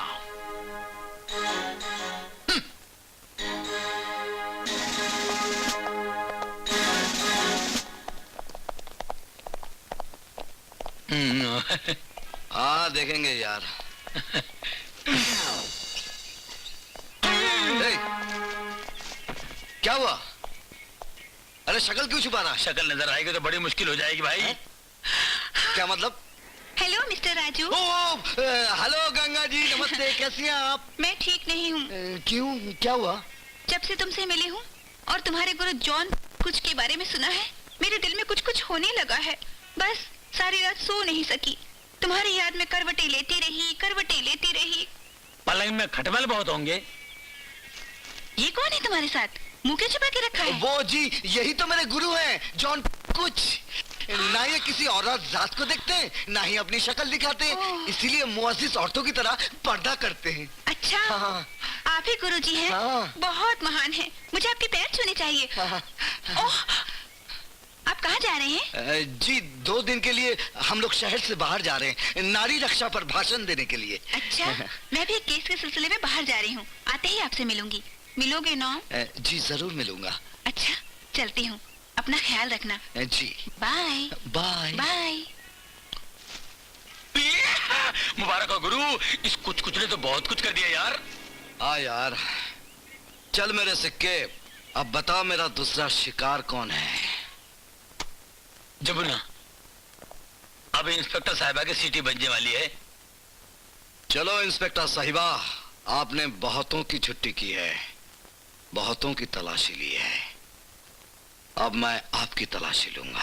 हाँ देखेंगे यार। क्या हुआ? अरे शक्ल क्यों छुपाना? शक्ल नजर आएगी तो बड़ी मुश्किल हो जाएगी भाई। क्या मतलब? Hello mister Raju. Hello Ganga ji, नमस्ते। कैसी हैं आप? मैं ठीक नहीं हूँ। क्यों, क्या हुआ? जब से तुमसे मिली हूँ और तुम्हारे गुरु जॉन कुछ के बारे में सुना है, मेरे दिल में कुछ कुछ होने लगा है। बस सारी रात सो नहीं सकी। तुम्हारी याद में करवटें लेती रही। पलंग में खटमल बहुत होंगे। ये कौन है तुम्हारे साथ? मुंह के छुपा के रखा है? वो जी, यही तो मेरे गुरु हैं, जॉन कुछ। ना ये किसी औरत जात को देखते हैं, ना ही अपनी शक्ल दिखाते हैं, इसीलिए मुअज्जिज औरतों की तरह पर्दा करते हैं। अच्छा, हाँ। आप ही गुरुजी हैं? हाँ। बहुत महान हैं। मुझे आपके पैर छूने चाहिए। हाँ। ओह, आप कहाँ जा रहे हैं? जी 2 दिन के लिए हम लोग शहर से बाहर जा रहे हैं, नारी रक्षा पर भाषण देने के लिए। अच्छा, मैं भी एक केस के सिलसिले में बाहर जा रही हूँ। आते ही आपसे मिलूंगी। मिलोगे ना? जी जरूर मिलूंगा। अच्छा, चलती हूँ। अपना ख्याल रखना। जी बाय बाय। बाय। मुबारक हो गुरु, इस कुछ ने तो बहुत कुछ कर दिया यार। यार, चल मेरे सिक्के, अब बता मेरा दूसरा शिकार कौन है? जमुना, अब इंस्पेक्टर साहिबा की सीटी बजने वाली है। चलो इंस्पेक्टर साहिबा, आपने बहुतों की छुट्टी की है, बहुतों की तलाशी ली है, अब मैं आपकी तलाशी लूंगा।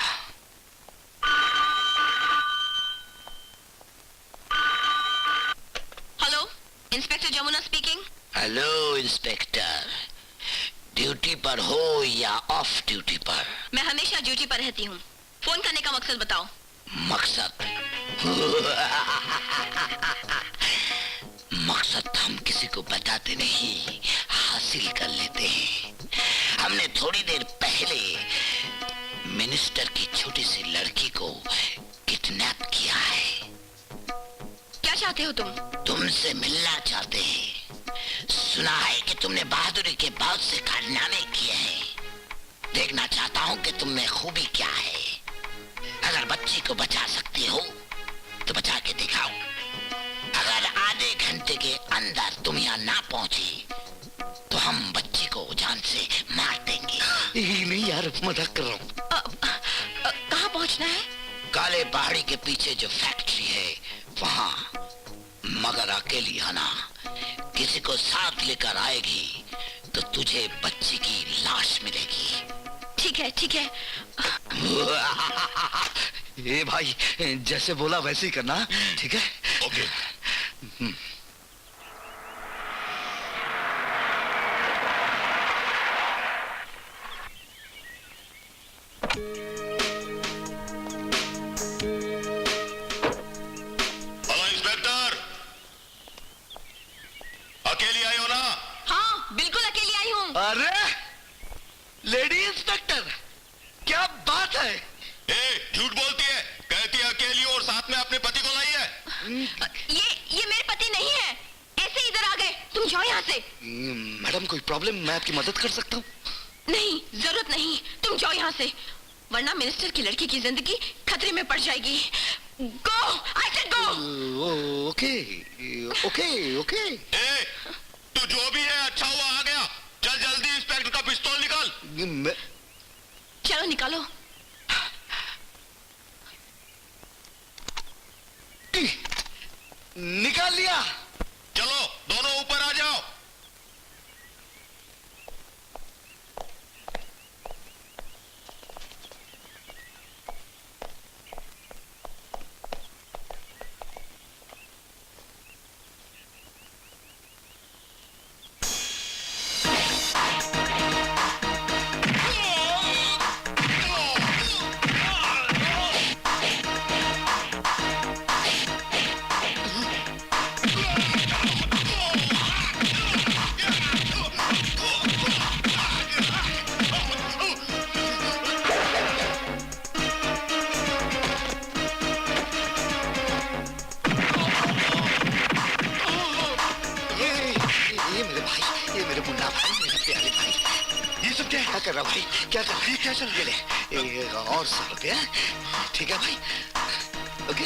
Hello, inspector Jamuna speaking. Hello inspector, duty पर हो या ऑफ ड्यूटी पर? मैं हमेशा ड्यूटी पर रहती हूँ। फोन करने का मकसद बताओ। मकसद मकसद हम किसी को बताते नहीं, हासिल कर लेते हैं। हमने थोड़ी देर पहले मिनिस्टर की छोटी सी लड़की को किडनैप किया है। क्या चाहते हो तुम? तुमसे मिलना चाहते हैं। सुना है कि तुमने बहादुरी के बहुत से कारनामे किए हैं। देखना चाहता हूँ कि तुम में खूबी क्या है। अगर बच्ची को बचा सकती हो तो बचा के दिखाओ। अगर आधे घंटे के अंदर तुम यहाँ ना पहुंची तो हम बच्ची को जान से मार देंगे। नहीं यार, मजाक कर रहा हूँ। कहाँ पहुँचना है? काले पहाड़ी के पीछे जो फैक्ट्री है वहाँ, मगर अकेली आना। किसी को साथ लेकर आएगी तो तुझे बच्ची की लाश मिलेगी। ठीक है, ठीक है। ए भाई, जैसे बोला वैसे ही करना, ठीक है? ओके। हेलो इंस्पेक्टर, अकेली आई हो ना? हाँ, बिल्कुल अकेली आई हूँ। अरे लेडी इंस्पेक्टर, क्या बात है? झूठ बोलती है, कहती है अकेली और साथ में अपने पति को लाई है। ये मेरे पति नहीं है। ऐसे इधर आ गए। तुम जाओ यहाँ से। मैडम कोई प्रॉब्लम? मैं आपकी मदद कर सकता हूँ। नहीं, जरूरत नहीं। तुम जाओ यहाँ से, वरना मिनिस्टर की लड़की की जिंदगी खतरे में पड़ जाएगी। Go, I said go. Okay okay okay. तू जो भी है अच्छा हुआ आ गया। चल जल्दी इंस्पेक्टर का पिस्तौल निकाल। चलो निकालो। निकाल लिया। चलो दोनों ऊपर आ जाओ। क्या कर रहा भाई? क्या कर रहा है? क्या चल रहा है? और 100 रुपया, ठीक है भाई? ओके।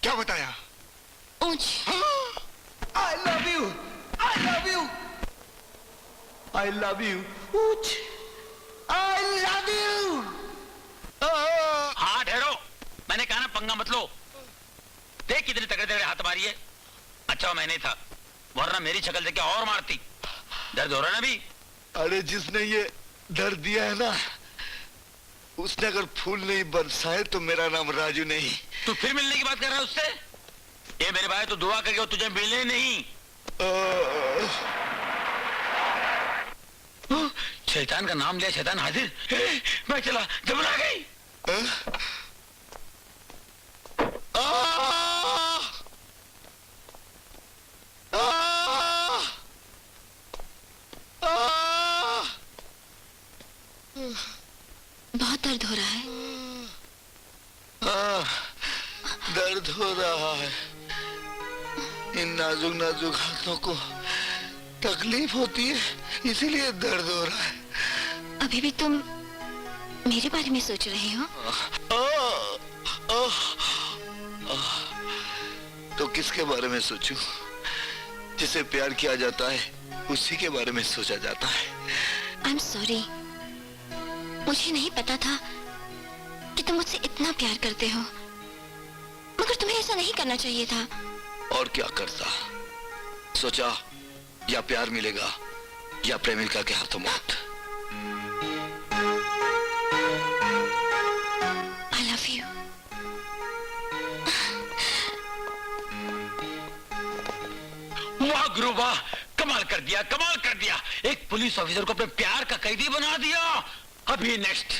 क्या बताया? ऊंच। I love you. I love you. I love you. ऊंच। I love you. हाँ ठहरो, मैंने कहा ना पंगा मत लो। देख कितने तगड़े तगड़े हाथ मारी है। अच्छा मैं नहीं था, वरना मेरी शक्ल देख के और मारती। दर्द हो रहा है ना अभी? अरे जिसने ये दर्द दिया है ना, उसने अगर फूल नहीं बरसाए तो मेरा नाम राजू नहीं। तू फिर मिलने की बात कर रहा है उससे? ये मेरे भाई तो दुआ करके वो तुझे मिले नहीं। शैतान का नाम लिया, शैतान हाजिर। मैं चला, जमुना गई। बहुत दर्द हो रहा है। दर्द हो रहा है। इन नाजुक नाजुक हाथों को तकलीफ होती है, इसीलिए दर्द हो रहा है। अभी भी तुम मेरे बारे में सोच रहे हो? तो किसके बारे में सोचूं? जिसे प्यार किया जाता है उसी के बारे में सोचा जाता है। आई एम सॉरी, मुझे नहीं पता था कि तुम मुझसे इतना प्यार करते हो, मगर तुम्हें ऐसा नहीं करना चाहिए था। और क्या करता? सोचा या प्यार मिलेगा या प्रेमिका के हाथों मौत। I love you. वाह गुरु वाह, कमाल कर दिया, कमाल कर दिया। एक पुलिस ऑफिसर को अपने प्यार का कैदी बना दिया। अभी नेक्स्ट।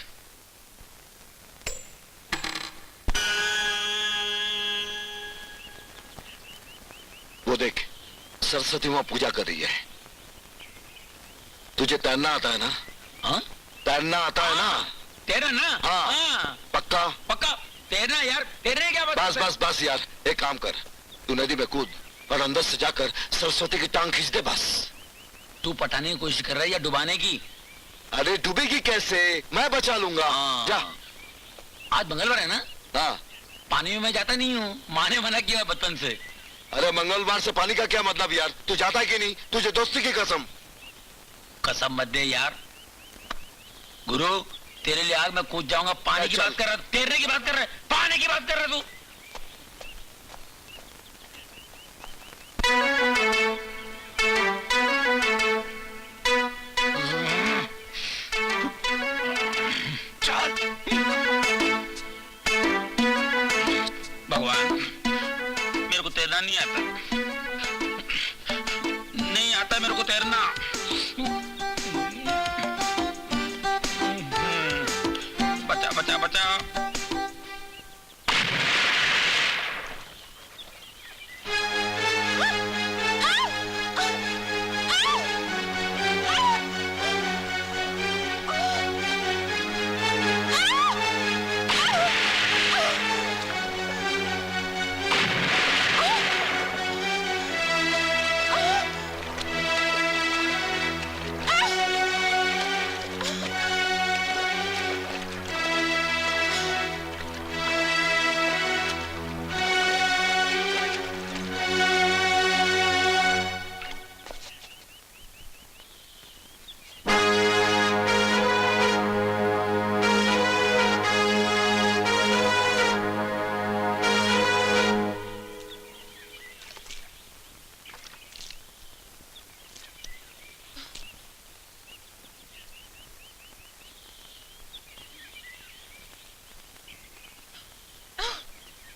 वो देख, सरस्वती माँ पूजा कर रही है। तुझे तैरना आता है ना? हाँ? तैरना आता है ना? तेरा ना? हाँ। पक्का? पक्का तेरना यार, तेरने क्या बस बस बस यार, एक काम कर, तू नदी में कूद और अंदर से जाकर सरस्वती की टांग खींच दे बस। तू पटाने की कोशिश कर रहा है या डुबाने की? अरे डूबेगी कैसे, मैं बचा लूंगा। जा। आज मंगलवार है ना? हाँ। पानी में मैं जाता नहीं हूँ, माँ ने मना किया बचपन से। अरे मंगलवार से पानी का क्या मतलब यार? तू जाता है कि नहीं? तुझे दोस्ती की कसम। कसम मत दे यार। गुरु तेरे लिए आज मैं कूद जाऊंगा। पानी की बात कर रहा, तैरने की बात कर रहा है, पानी की बात कर रहा तू। भगवान मेरे को तैरना नहीं आता, नहीं आता मेरे को तैरना। बचा बचा बचा।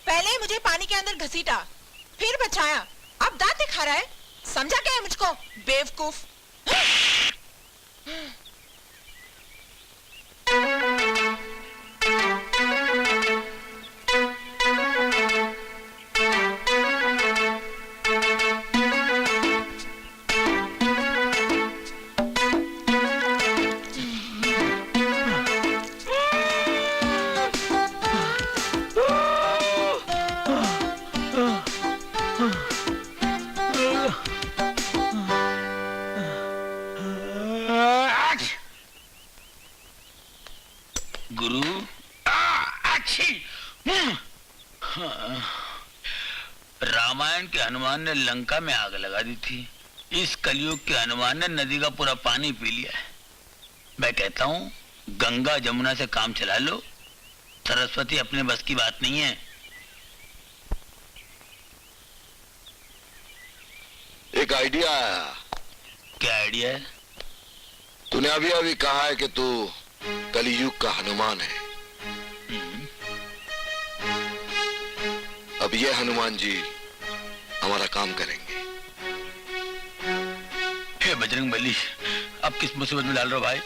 पहले मुझे पानी के अंदर घसीटा, फिर बचाया, अब दांत दिखा रहा है। समझा क्या है मुझको, बेवकूफ? गुरु अच्छी। रामायण के हनुमान ने लंका में आग लगा दी थी, इस कलयुग के हनुमान ने नदी का पूरा पानी पी लिया है। मैं कहता हूँ गंगा जमुना से काम चला लो, सरस्वती अपने बस की बात नहीं है। एक आइडिया आया। क्या आइडिया है? तूने अभी अभी कहा है कि तू कलियुग का हनुमान है। अब ये हनुमान जी हमारा काम करेंगे। हे बजरंग बली, अब किस मुसीबत में डाल रहे हो भाई?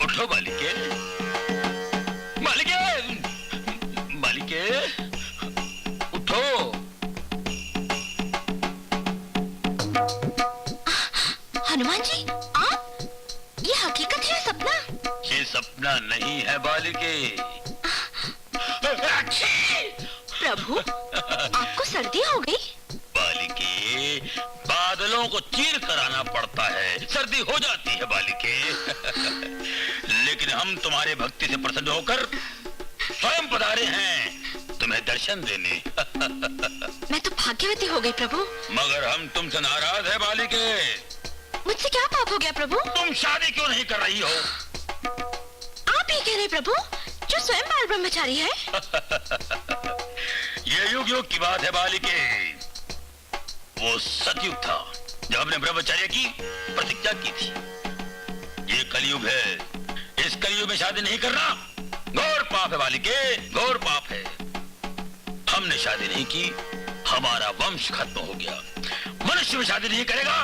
उठो बालिके, बालिके, बालिके, उठो। हनुमान जी, आप? ये हकीकत है सपना? ये सपना नहीं है बालिके। प्रभु, आपको सर्दी हो गई? बालिके, बादलों को चीर कर आना पड़ता है, सर्दी हो जाती है बालिके। लेकिन हम तुम्हारे भक्ति से प्रसन्न होकर स्वयं पधारे हैं तुम्हें दर्शन देने। मैं तो भाग्यवती हो गई प्रभु। मगर हम तुमसे नाराज है बालिके। मुझसे क्या पाप हो गया प्रभु? तुम शादी क्यों नहीं कर रही हो? आप ही कह रहे प्रभु, जो स्वयं बाल ब्रह्मचारी है। ये युग युग की बात है बालिके। वो सतयुग था जब हमने ब्रह्मचर्य की प्रतिज्ञा की थी। ये कलयुग है, इस कलयुग में शादी नहीं करना घोर पाप है बालिके, घोर पाप है। हमने शादी नहीं की, हमारा वंश खत्म हो गया। मनुष्य भी शादी नहीं करेगा।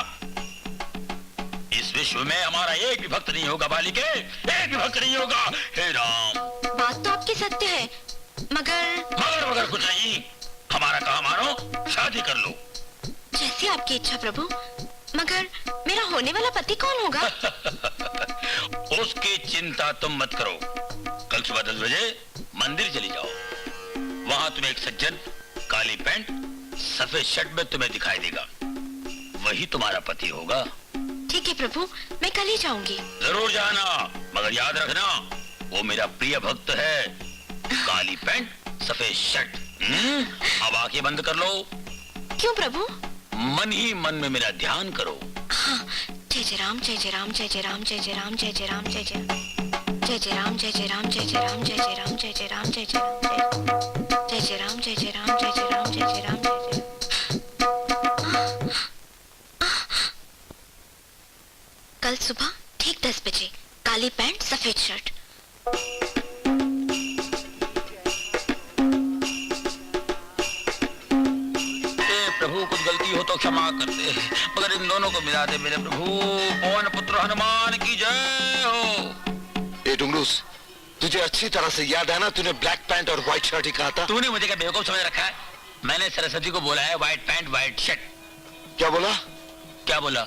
इस विश्व में हमारा एक भी भक्त नहीं होगा बालिके, एक भी भक्त नहीं होगा। हे राम, बात तो आपकी सत्य है, मगर कुछ नहीं। हमारा कहा मानो, शादी कर लो। जैसी आपकी इच्छा प्रभु। मगर मेरा होने वाला पति कौन होगा? उसकी चिंता तुम मत करो। कल सुबह 10 बजे मंदिर चली जाओ। वहां तुम्हें एक सज्जन काली पैंट सफेद शर्ट में तुम्हें दिखाई देगा, वही तुम्हारा पति होगा। ठीक है प्रभु, मैं कल ही जाऊंगी। जरूर जाना, मगर याद रखना वो मेरा प्रिय भक्त है। काली पैंट सफेद शर्ट। अब आंखें बंद कर लो। क्यों प्रभु? मन ही मन में मेरा ध्यान करो। हाँ, जय जय राम, जय जय राम, जय जय राम, जय जय राम, जय जय राम, जय जय जय जय राम, जय जय राम, जय जय राम, जय जय राम, जय जय राम, जय जय राम, जय जय राम, जय जय राम, जय जय राम, जय जय राम, जय जय। कल सुबह ठीक 10 बजे, काली पैंट सफेद शर्ट। प्रभु, कुछ गलती हो तो क्षमा कर दे, मगर इन दोनों को मिला दे मेरे प्रभु। पवन पुत्र हनुमान की जय हो। ए डुंगरूस, तुझे अच्छी तरह से याद है ना, तूने ब्लैक पैंट और व्हाइट शर्ट ही कहा था। तूने मुझे क्या बेवकूफ समझ रखा है? मैंने सरस्वती को बोला है व्हाइट पैंट व्हाइट शर्ट। क्या बोला? क्या बोला?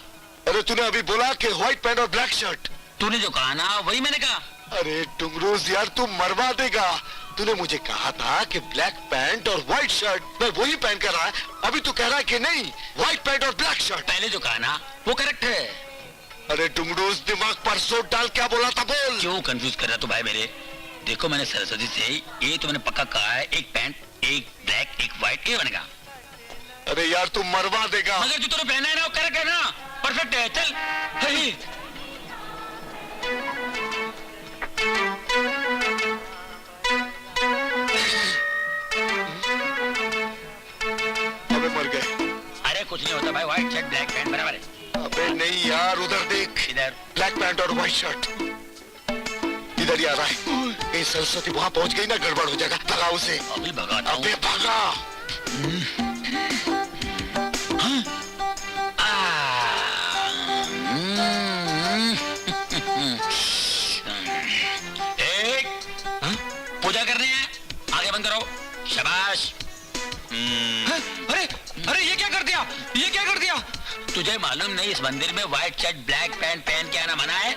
अरे तूने अभी बोला कि व्हाइट पैंट और ब्लैक शर्ट। तूने जो कहा ना वही मैंने कहा। अरे डुंगरूस यार, तू मरवा देगा। तूने मुझे कहा था कि ब्लैक पैंट और व्हाइट शर्ट, मैं वही पहन कर रहा है। अभी तू कह रहा है कि नहीं, व्हाइट पैंट और ब्लैक शर्ट। पहले जो कहा ना वो करेक्ट है। अरे डुंगरूस, दिमाग पर सोट डाल, क्या बोला था बोल। क्यों कंफ्यूज कर रहा तू भाई मेरे? देखो, मैंने सरस्वती से ये तो मैंने पक्का कहा है, एक पैंट एक ब्लैक एक व्हाइट, ये बनेगा। अरे यार, तू मरवा देगा। मगर जो तूने पहना है ना वो करेक्ट है ना, परफेक्ट है। चल सही। अबे मर गए। अरे कुछ नहीं होता भाई, व्हाइट शर्ट ब्लैक पैंट बराबर है। अबे नहीं यार, उधर देख। इधर ब्लैक पैंट और व्हाइट शर्ट इधर ही आ रहा है। कहीं सरस्वती वहां पहुंच गई ना, गड़बड़ हो जाएगा। भगा उसे। अभी भगाता हूं। अबे भगा। शाबाश। अरे अरे ये क्या कर दिया, ये क्या कर दिया? तुझे मालूम नहीं इस मंदिर में व्हाइट शर्ट ब्लैक पैंट पहन के आना मना है?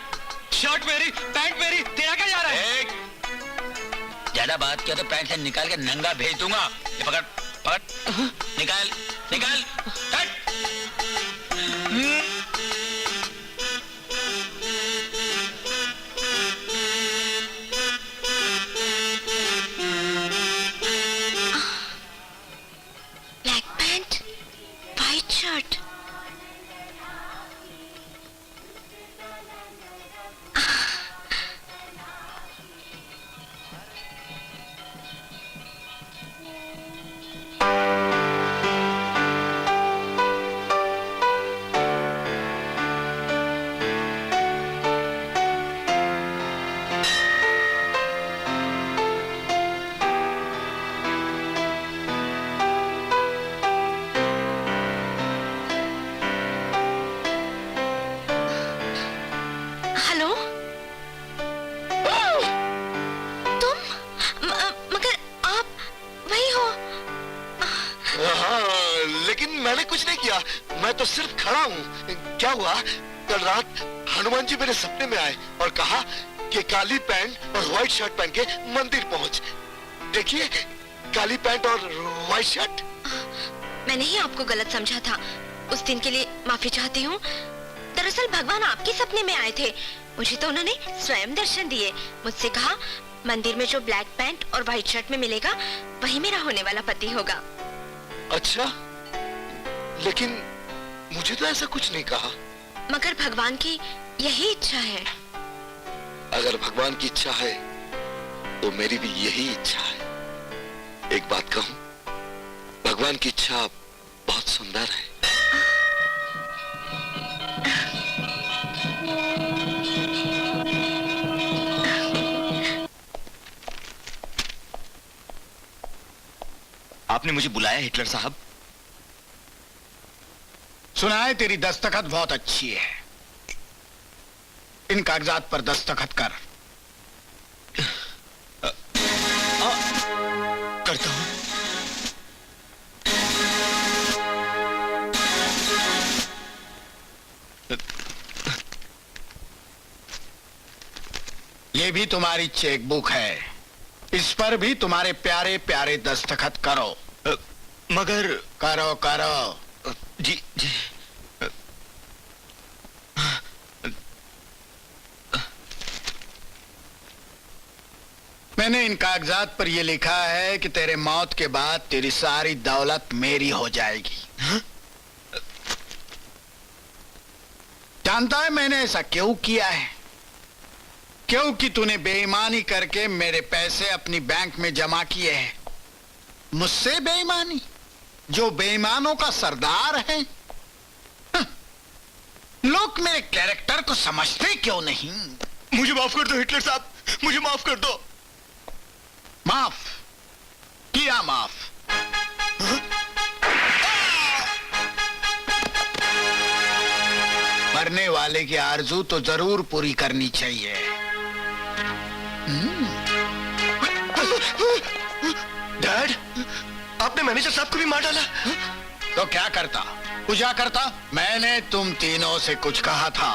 शर्ट मेरी, पैंट मेरी, तेरा क्या जा रहा है? ज्यादा बात किया तो पैंट से निकाल के नंगा भेज दूंगा। ये पकड़ पकड़, निकाल निकाल, हट। Black pant, white shirt. Hello, तुम मगर आप वही हो? हाँ, लेकिन मैंने कुछ नहीं किया, मैं तो सिर्फ खड़ा हूँ। क्या हुआ? कल रात हनुमान जी मेरे सपने में आए और कहा कि काली पैंट और व्हाइट शर्ट पहन के मंदिर पहुँच। देखिए, काली पैंट और व्हाइट शर्ट। मैंने ही आपको गलत समझा था। उस दिन के लिए माफी चाहती हूँ। दरअसल भगवान आपके सपने में आए थे। मुझे तो उन्होंने स्वयं दर्शन दिए। मुझसे कहा मंदिर में जो ब्लैक पैंट और व्हाइट शर्ट में मिलेगा वही मेरा होने वाला पति होगा। अच्छा, लेकिन मुझे तो ऐसा कुछ नहीं कहा। मगर भगवान की यही इच्छा है। अगर भगवान की इच्छा है तो मेरी भी यही इच्छा है। एक बात कहूं, भगवान की इच्छा बहुत सुंदर है। आपने मुझे बुलाया हिटलर साहब? सुना है तेरी दस्तखत बहुत अच्छी है। इन कागजात पर दस्तखत कर। करता हूं। ये भी तुम्हारी चेक बुक है। इस पर भी तुम्हारे प्यारे प्यारे दस्तखत करो। मगर करो करो। जी जी। मैंने इन कागजात पर यह लिखा है कि तेरे मौत के बाद तेरी सारी दौलत मेरी हो जाएगी। जानता है मैंने ऐसा क्यों किया है? क्योंकि तूने बेईमानी करके मेरे पैसे अपनी बैंक में जमा किए हैं। मुझसे बेईमानी, जो बेईमानों का सरदार है। लोग मेरे कैरेक्टर को समझते क्यों नहीं? मुझे माफ कर दो हिटलर साहब, मुझे माफ कर दो। माफ किया? माफ? मरने वाले की आरजू तो जरूर पूरी करनी चाहिए। डैड, आपने मैनेजर साहब को भी मार डाला? तो क्या करता? पूजा करता? मैंने तुम तीनों से कुछ कहा था।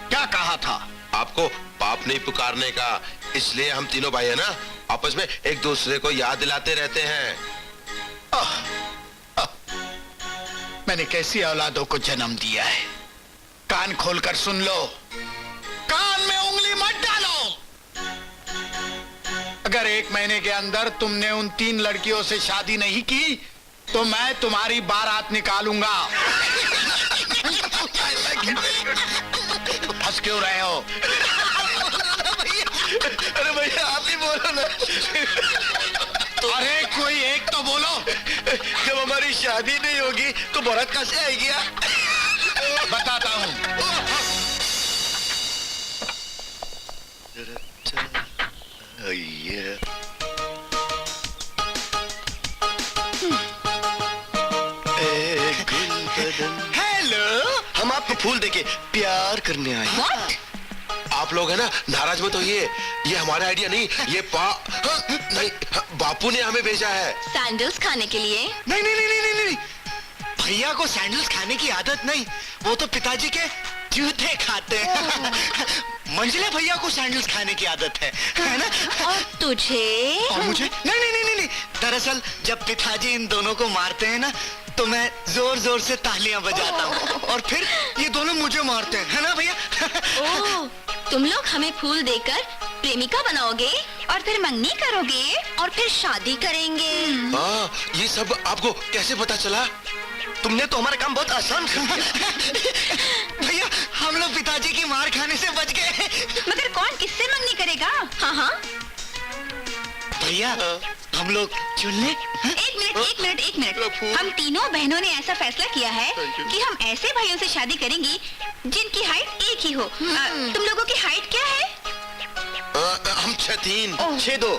क्या कहा था? आपको पाप नहीं पुकारने का, इसलिए हम तीनों भाई है ना, आपस में एक दूसरे को याद दिलाते रहते हैं। मैंने कैसी औलादों को जन्म दिया है। कान खोलकर सुन लो, कान में उंगली मत डालो। अगर 1 महीने के अंदर तुमने उन 3 लड़कियों से शादी नहीं की तो मैं तुम्हारी बारात निकालूंगा। हंस क्यों रहे हो? अरे भैया, आप ही बोलो ना। अरे कोई एक तो बोलो। जब हमारी शादी नहीं होगी तो बारात कहां से आएगी? बताता हूं। हेलो, हम आपको फूल देके प्यार करने आए। What? आप लोग है ना नाराज मत होइए, ये हमारा आइडिया नहीं, ये नहीं, बापू ने हमें भेजा है। सैंडल्स खाने के लिए? नहीं नहीं नहीं नहीं नहीं, भैया को सैंडल्स खाने की आदत नहीं, वो तो पिताजी के जूते खाते हैं। मंजिला भैया को सैंडल्स खाने की आदत है ना? और तुझे? और मुझे? नहीं नहीं नहीं नहीं, दरअसल जब पिताजी इन दोनों को मारते हैं ना तो मैं जोर जोर से तालियां बजाता हूँ और फिर ये दोनों मुझे मारते हैं, है ना भैया? ओह, तुम लोग हमें फूल देकर प्रेमिका बनाओगे और फिर मंगनी करोगे और फिर शादी करेंगे। हाँ, ये सब आपको कैसे पता चला? तुमने तो हमारा काम बहुत आसान कर दिया। भैया हम लोग पिताजी की मार खाने से बच गए। मगर कौन किससे मंगनी करेगा? हाँ हाँ, भैया हम लोग चुन ले। एक मिनट। हम तीनों बहनों ने ऐसा फैसला किया है कि हम ऐसे भाइयों से शादी करेंगी जिनकी हाइट एक ही हो। तुम लोगों की हाइट क्या है? हम 6'3", 6'2",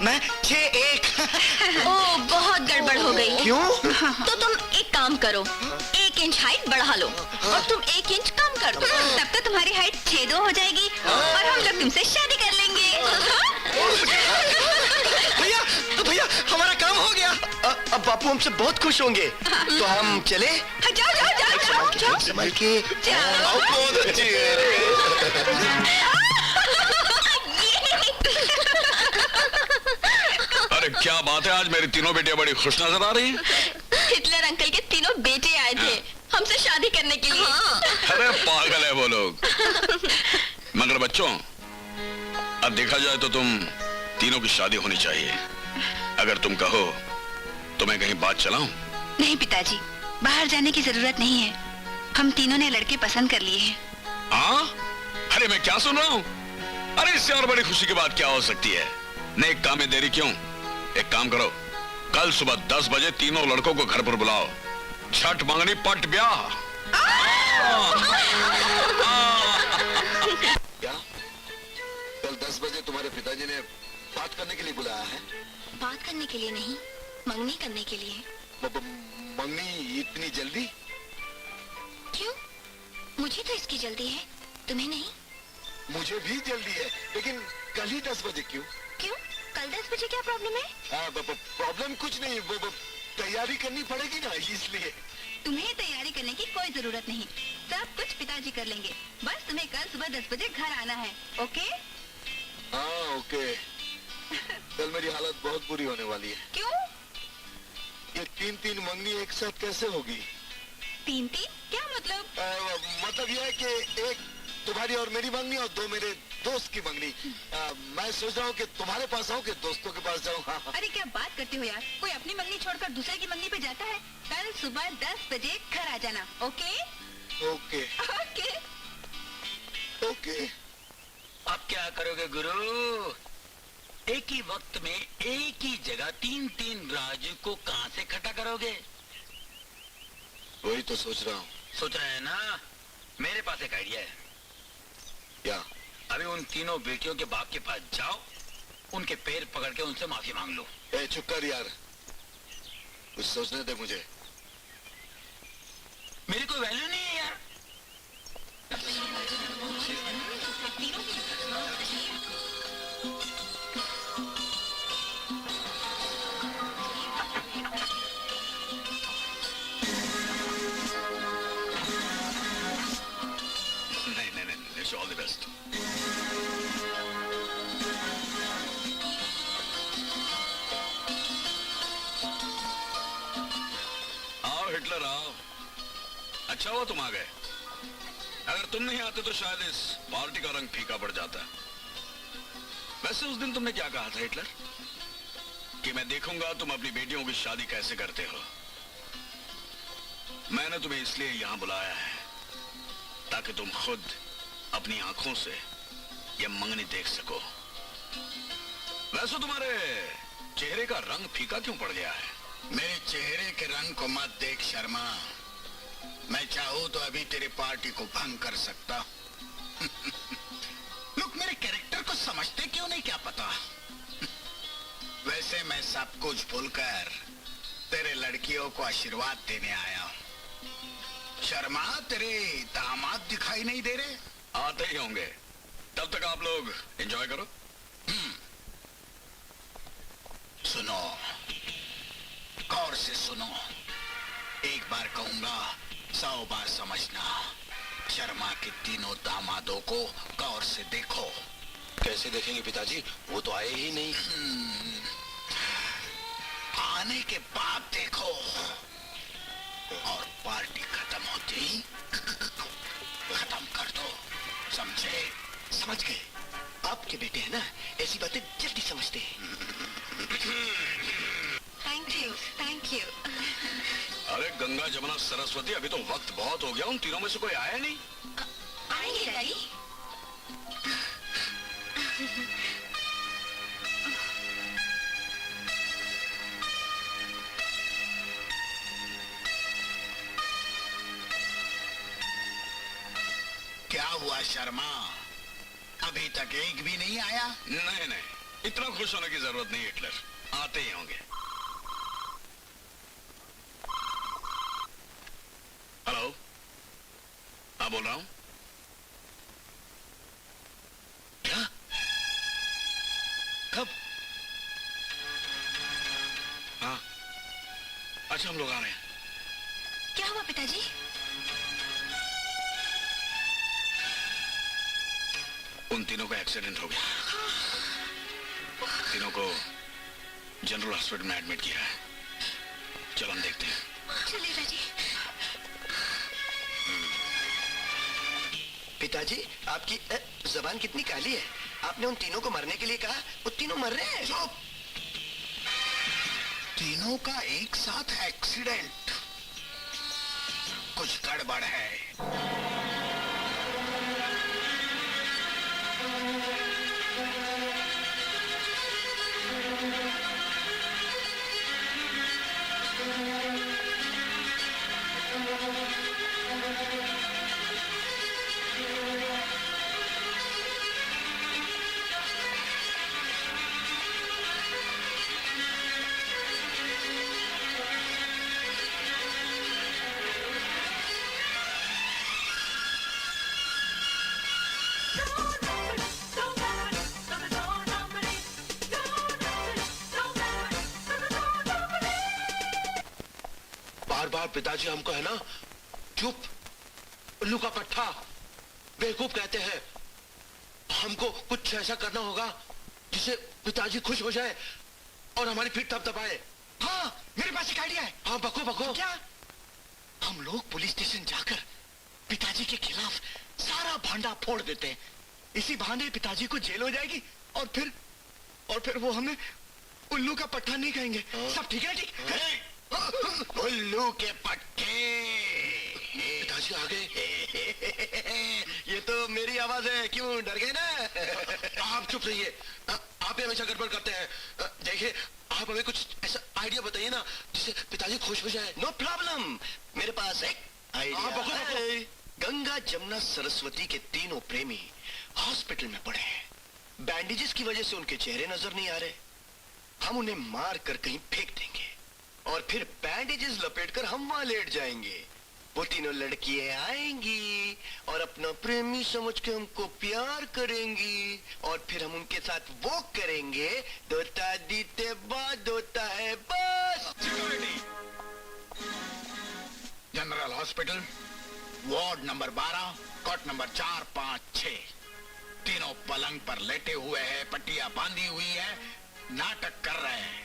मैं 6'1". ओह, बहुत गड़बड़ हो गई। क्यों? तो तुम एक काम करो, 1 इंच हाइट बढ़ा लो और तुम 1 इंच कम कर दो। तब तो तुम्हारी हाइट 6'2" हो जाएगी और हम लोग तुमसे शादी कर लेंगे। भैया हमारा काम हो गया। अब बापू हमसे बहुत खुश होंगे। तो हम चले? जाओ। संभल के। बहुत अच्छी है। अरे क्या बात है, आज मेरी तीनों बेटियां बड़ी खुश नजर आ रही हैं। हिटलर अंकल के तीनों बेटे आए थे हमसे शादी करने के लिए। अरे पागल है वो लोग। मगर बच्चों, अब देखा जाए तो तुम तीनों की शादी होनी चाहिए। अगर तुम कहो तो मैं कहीं बात चलाऊं? नहीं पिताजी, बाहर जाने की जरूरत नहीं है। हम तीनों ने लड़के पसंद कर लिए हैं। हाँ? अरे मैं क्या सुन रहा हूँ? अरे इससे और बड़ी खुशी की बात क्या हो सकती है? नेक काम में देरी क्यों? एक काम करो, कल सुबह 10 बजे तीनों लड़कों को घर पर बुलाओ। छठ मंगनी पट ब्याह। क्या कल 10 बजे तुम्हारे पिताजी ने बात करने के लिए बुलाया है? बात करने के लिए नहीं, मंगनी करने के लिए। मंगनी इतनी जल्दी? क्यों? मुझे तो इसकी जल्दी है, तुम्हें नहीं? मुझे भी जल्दी है, लेकिन कल ही 10 बजे क्यों? क्यों? कल 10 बजे क्या प्रॉब्लम है? प्रॉब्लम कुछ नहीं, वो तैयारी करनी पड़ेगी ना, इसलिए। तुम्हें तैयारी करने की कोई जरूरत नहीं, सब कुछ पिताजी कर लेंगे। बस तुम्हें कल सुबह 10 बजे घर आना है। ओके? हाँ ओके। कल मेरी हालत बहुत बुरी होने वाली है। क्यों? ये 3-3 मंगनी एक साथ कैसे होगी? 3-3 क्या मतलब? मतलब यह है कि एक तुम्हारी और मेरी मंगनी और 2 मेरे दोस्त की मंगनी। मैं सोच रहा हूँ कि तुम्हारे पास आऊँ कि दोस्तों के पास जाऊँ। हाँ। अरे क्या बात करते हो यार, कोई अपनी मंगनी छोड़कर दूसरे की मंगनी पे जाता है? कल सुबह 10 बजे घर आ जाना। ओके? Okay okay. ओके। अब क्या करोगे गुरु? एक ही वक्त में एक ही जगह 3-3 राजू को कहां से इकट्ठा करोगे? वही तो सोच रहा हूँ। सोच रहे हैं ना? मेरे पास एक आइडिया है। क्या? अभी उन तीनों बेटियों के बाप के पास जाओ, उनके पैर पकड़ के उनसे माफी मांग लो। चुप कर यार, कुछ सोचने दे मुझे। मेरी कोई वैल्यू नहीं है यार। नहीं, ऑल द बेस्ट। आओ हिटलर आओ। अच्छा हुआ तुम आ गए। अगर तुम नहीं आते तो शायद इस पार्टी का रंग फीका पड़ जाता। वैसे उस दिन तुमने क्या कहा था हिटलर? कि मैं देखूंगा तुम अपनी बेटियों की शादी कैसे करते हो। मैंने तुम्हें इसलिए यहां बुलाया है ताकि तुम खुद अपनी आंखों से यह मंगनी देख सको। वैसे तुम्हारे चेहरे का रंग फीका क्यों पड़ गया है? मेरे चेहरे के रंग को मत देख शर्मा, मैं चाहूं तो अभी तेरी पार्टी को भंग कर सकता। लोग मेरे कैरेक्टर को समझते क्यों नहीं क्या पता। वैसे मैं सब कुछ भूलकर तेरे लड़कियों को आशीर्वाद देने आया हूं। शर्मा, तेरे दामाद दिखाई नहीं दे रहे? आते ही होंगे, तब तक आप लोग एंजॉय करो। सुनो, गौर से सुनो, एक बार कहूंगा 100 बार समझना। शर्मा के तीनों दामादों को गौर से देखो। कैसे देखेंगे पिताजी, वो तो आए ही नहीं। आने के बाद देखो, और पार्टी खत्म होते ही खत्म कर दो, समझे? समझ गए। आपके बेटे हैं ना, ऐसी बातें जल्दी समझते हैं। Thank you, thank you. अरे गंगा जमुना सरस्वती, अभी तो वक्त बहुत हो गया, उन तीनों में से कोई आया नहीं। आएंगे डैडी। क्या हुआ शर्मा, अभी तक एक भी नहीं आया? नहीं नहीं, इतना खुश होने की जरूरत नहीं हिटलर, आते ही होंगे। हेलो, हाँ बोल रहा हूं। क्या? कब? हाँ, अच्छा हम लोग आ रहे हैं। क्या हुआ पिताजी? उन तीनों का एक्सीडेंट हो गया। तीनों को जनरल हॉस्पिटल में एडमिट किया है। चलो हम देखते हैं। चलिए दादी। पिताजी, आपकी जबान कितनी काली है। आपने उन तीनों को मरने के लिए कहा, वो तीनों मर रहे हैं। चुप! तीनों का एक साथ एक्सीडेंट, कुछ गड़बड़ है। बार बार पिताजी हमको है ना चुप, उल्लू का पट्टा, बेवकूफ कहते हैं। हमको कुछ ऐसा करना होगा जिससे पिताजी खुश हो जाए और हमारी पीठ थपथपाए। हाँ, मेरे पास एक आइडिया है। हाँ बको बको। क्या? हम लोग पुलिस स्टेशन जाकर पिताजी के खिलाफ सारा भांडा फोड़ देते हैं। इसी बहाने पिताजी को जेल हो जाएगी और फिर वो हमें उल्लू का पट्टा नहीं कहेंगे। सब ठीक है? ठीक है? उल्लू के पट्टे। पिताजी आ गए। ये तो मेरी आवाज है, क्यों डर गए ना? आप चुप रहिए, आप ही हमेशा गड़बड़ करते हैं। देखिए, आप हमें कुछ ऐसा आइडिया बताइए ना जिससे पिताजी खुश हो जाए। नो प्रॉब्लम, मेरे पास एक आइडिया है। गंगा जमुना सरस्वती के तीनों प्रेमी हॉस्पिटल में पड़े हैं। बैंडेजेस की वजह से उनके चेहरे नजर नहीं आ रहे। हम उन्हें मार कर कहीं फेंक देंगे और फिर बैंडेजेस लपेटकर हम वहां लेट जाएंगे। वो तीनों लड़कियां आएंगी और अपना प्रेमी समझ के हमको प्यार करेंगी और फिर हम उनके साथ वो करेंगे। दोता दीते बाद होता है बस। General hospital, ward number 12, cot number 4, 5, 6। तीनों पलंग पर लेटे हुए हैं, पट्टियां बांधी हुई है, नाटक कर रहे हैं।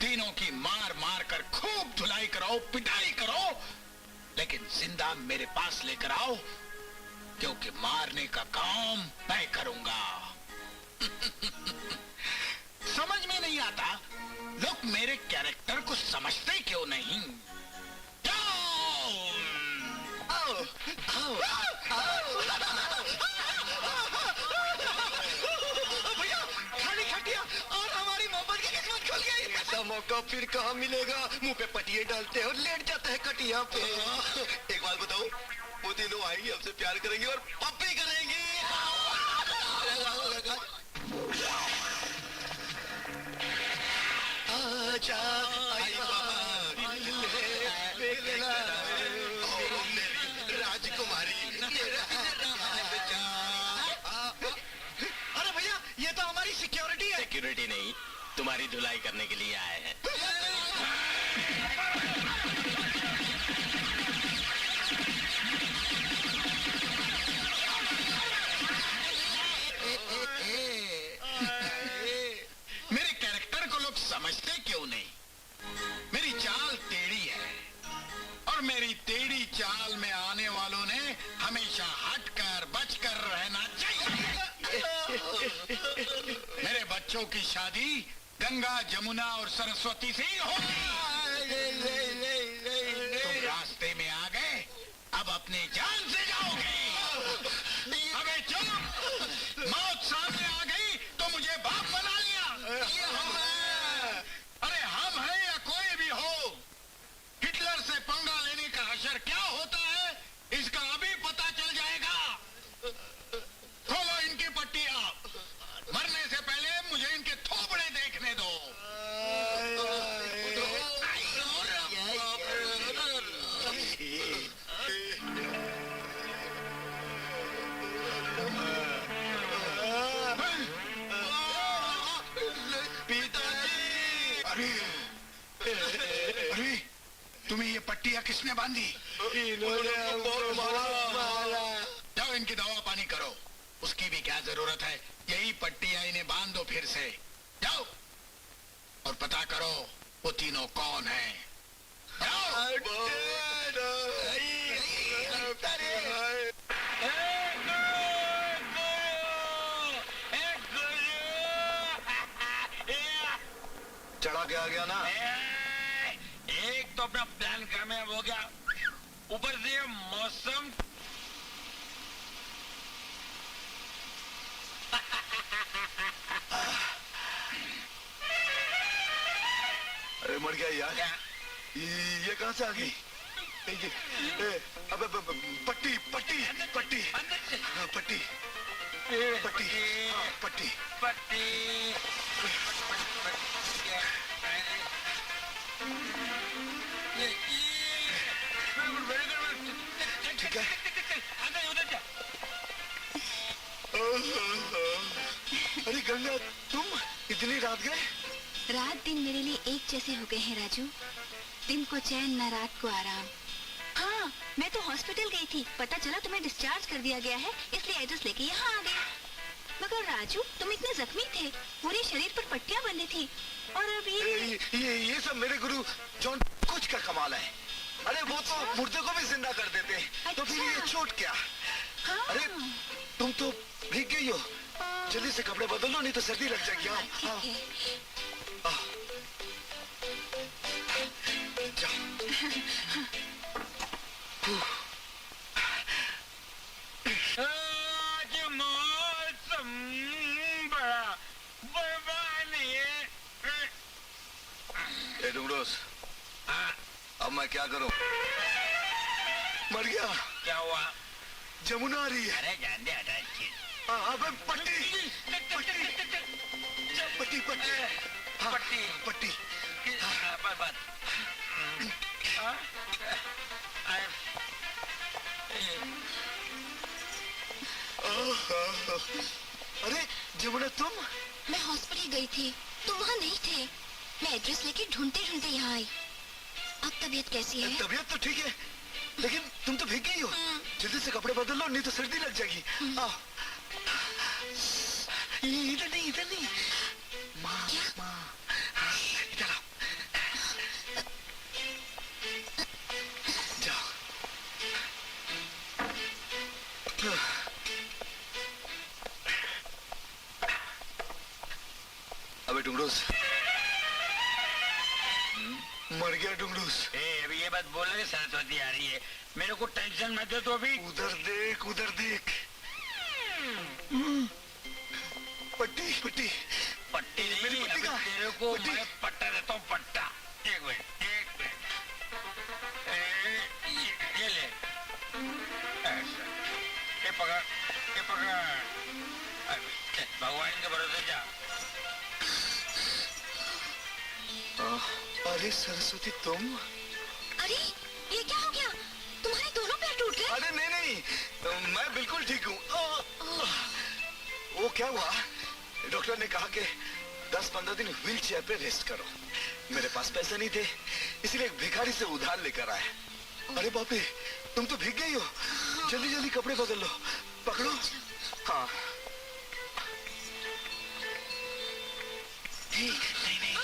तीनों की मार मार कर खूब धुलाई कराओ, पिटाई करो, लेकिन जिंदा मेरे पास लेकर आओ, क्योंकि मारने का काम मैं करूंगा। समझ में नहीं आता, लोग मेरे कैरेक्टर को समझते क्यों नहीं? आओ, आओ, भैया, खाली खटिया और हमारी मोहब्बत की किस्मत खुल गई। ऐसा मौका फिर कहाँ मिलेगा? मुंह पे पटिए डालते हैं और लेट जाते हैं खटिया पे। एक बात बताओ, वो तीनों आएंगे, हमसे प्यार करेंगे और पप्पी करेंगी। आजा, आई राजकुमारी, तुम्हारी धुलाई करने के लिए आए हैं। मेरे कैरेक्टर को लोग समझते क्यों नहीं? मेरी चाल टेढ़ी है और मेरी टेढ़ी चाल में आने वालों ने हमेशा हटकर बचकर रहना चाहिए। मेरे बच्चों की शादी गंगा, जमुना और सरस्वती से ही होगी। तुम रास्ते में आ गए, अब अपनी जान से जाओगे। अबे चुप! मौत सामने आ गई तो मुझे बाप बना लिया। अरे हम हैं या कोई भी हो, हिटलर से पंगा लेने का हशर क्या होता है इसका अभी पता चल जाएगा। खोलो इनकी पट्टियां, मरने से पहले मुझे इनके थोबड़े देखने दो। अरे तुम्हें ये पट्टियां किसने बांधी? इन्होंने हमको मारा। जाओ इनकी दवा पानी करो। उसकी भी क्या जरूरत है, यही पट्टियां इन्हें बांध दो फिर से। जाओ और पता करो वो तीनों कौन हैं। चढ़ा के आ गया ना। एक तो अपना प्लान कामयाब हो गया, ऊपर से ये मौसम। अरे मर गया यार। ये कहां से आ गई? अब पट्टी पट्टी पट्टी पट्टी पट्टी पट्टी पट्टी। ठीक है। अरे गंगा, तुम इतनी रात गए? रात दिन मेरे लिए एक जैसे हो गए हैं राजू। दिन को चैन न रात को आराम। हाँ, मैं तो हॉस्पिटल गई थी, पता चला तुम्हें डिस्चार्ज कर दिया गया है, इसलिए एड्रेस लेके यहाँ आ गई। मगर राजू, तुम इतने जख्मी थे, पूरे शरीर पर पट्टियां बंधी थी, और अब ये सब मेरे गुरु जॉन कुछ का कमाल है। अरे वो तो मुर्दे को भी जिंदा कर देते हैं, तो फिर ये चोट क्या? हाँ। अरे तुम तो भीग गई हो, जल्दी से कपड़े बदल लो नहीं तो सर्दी लग जाएगी। आओ आओ आज मौसम बड़ा बर्बाद है। डुंगरोस, अब मैं क्या करूं? मर गया। क्या हुआ? जमुना आ रही है। अरे जान दे, हटा इसकी। अबे पट्टी पट्टी पट्टी पट्टी पट्टी पट्टी। बर्बाद। अरे जमुना, तुम? मैं हॉस्पिटल गई थी, तुम वहाँ नहीं थे। मैं एड्रेस लेके ढूंढते ढूंढते यहाँ आई। अब तबीयत कैसी है? तबीयत तो ठीक है, लेकिन तुम तो भीग गई हो। जल्दी से कपड़े बदल लो नहीं तो सर्दी लग जाएगी। आओ। इधर नहीं, इधर नहीं। माँ माँ, इधर आओ। जाओ। अबे डुंगरूस, मर गया डुंगरूस। अभी ये बात बोलना कि सरस्वती आ रही है, मेरे को टेंशन मत दे। तो अभी उधर देख, उधर देख। पट्टी पट्टी पट्टी नहीं, मेरी पट्टी अभी कहाँ? तेरे को पट्टी? मैं पट्टा देता हूँ, पट्टा। एक मिनट, एक मिनट। ये ले, ऐसा। ये पकड़, ये पकड़। भगवान के भरोसे जा। अरे सरस्वती, तुम? अरे ये क्या हो गया? तुम्हारे दोनों पैर टूट गए? अरे नहीं नहीं, मैं बिल्कुल ठीक हूँ। वो क्या हुआ, डॉक्टर ने कहा कि 10-15 दिन व्हील चेयर पे रेस्ट करो। मेरे पास पैसे नहीं थे, इसलिए एक भिखारी से उधार लेकर आए। अरे बाप रे, तुम तो भीग गई हो। जल्दी जल्दी कपड़े बदल लो। पकड़ो। हाँ। नहीं नहीं।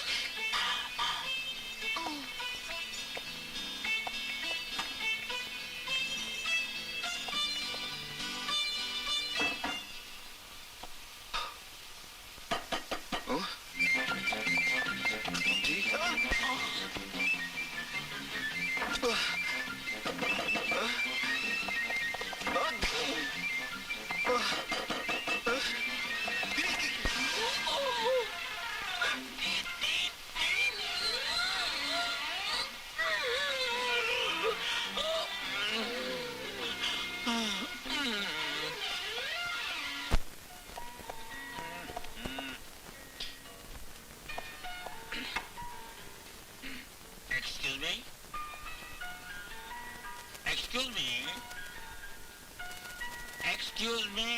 Excuse me.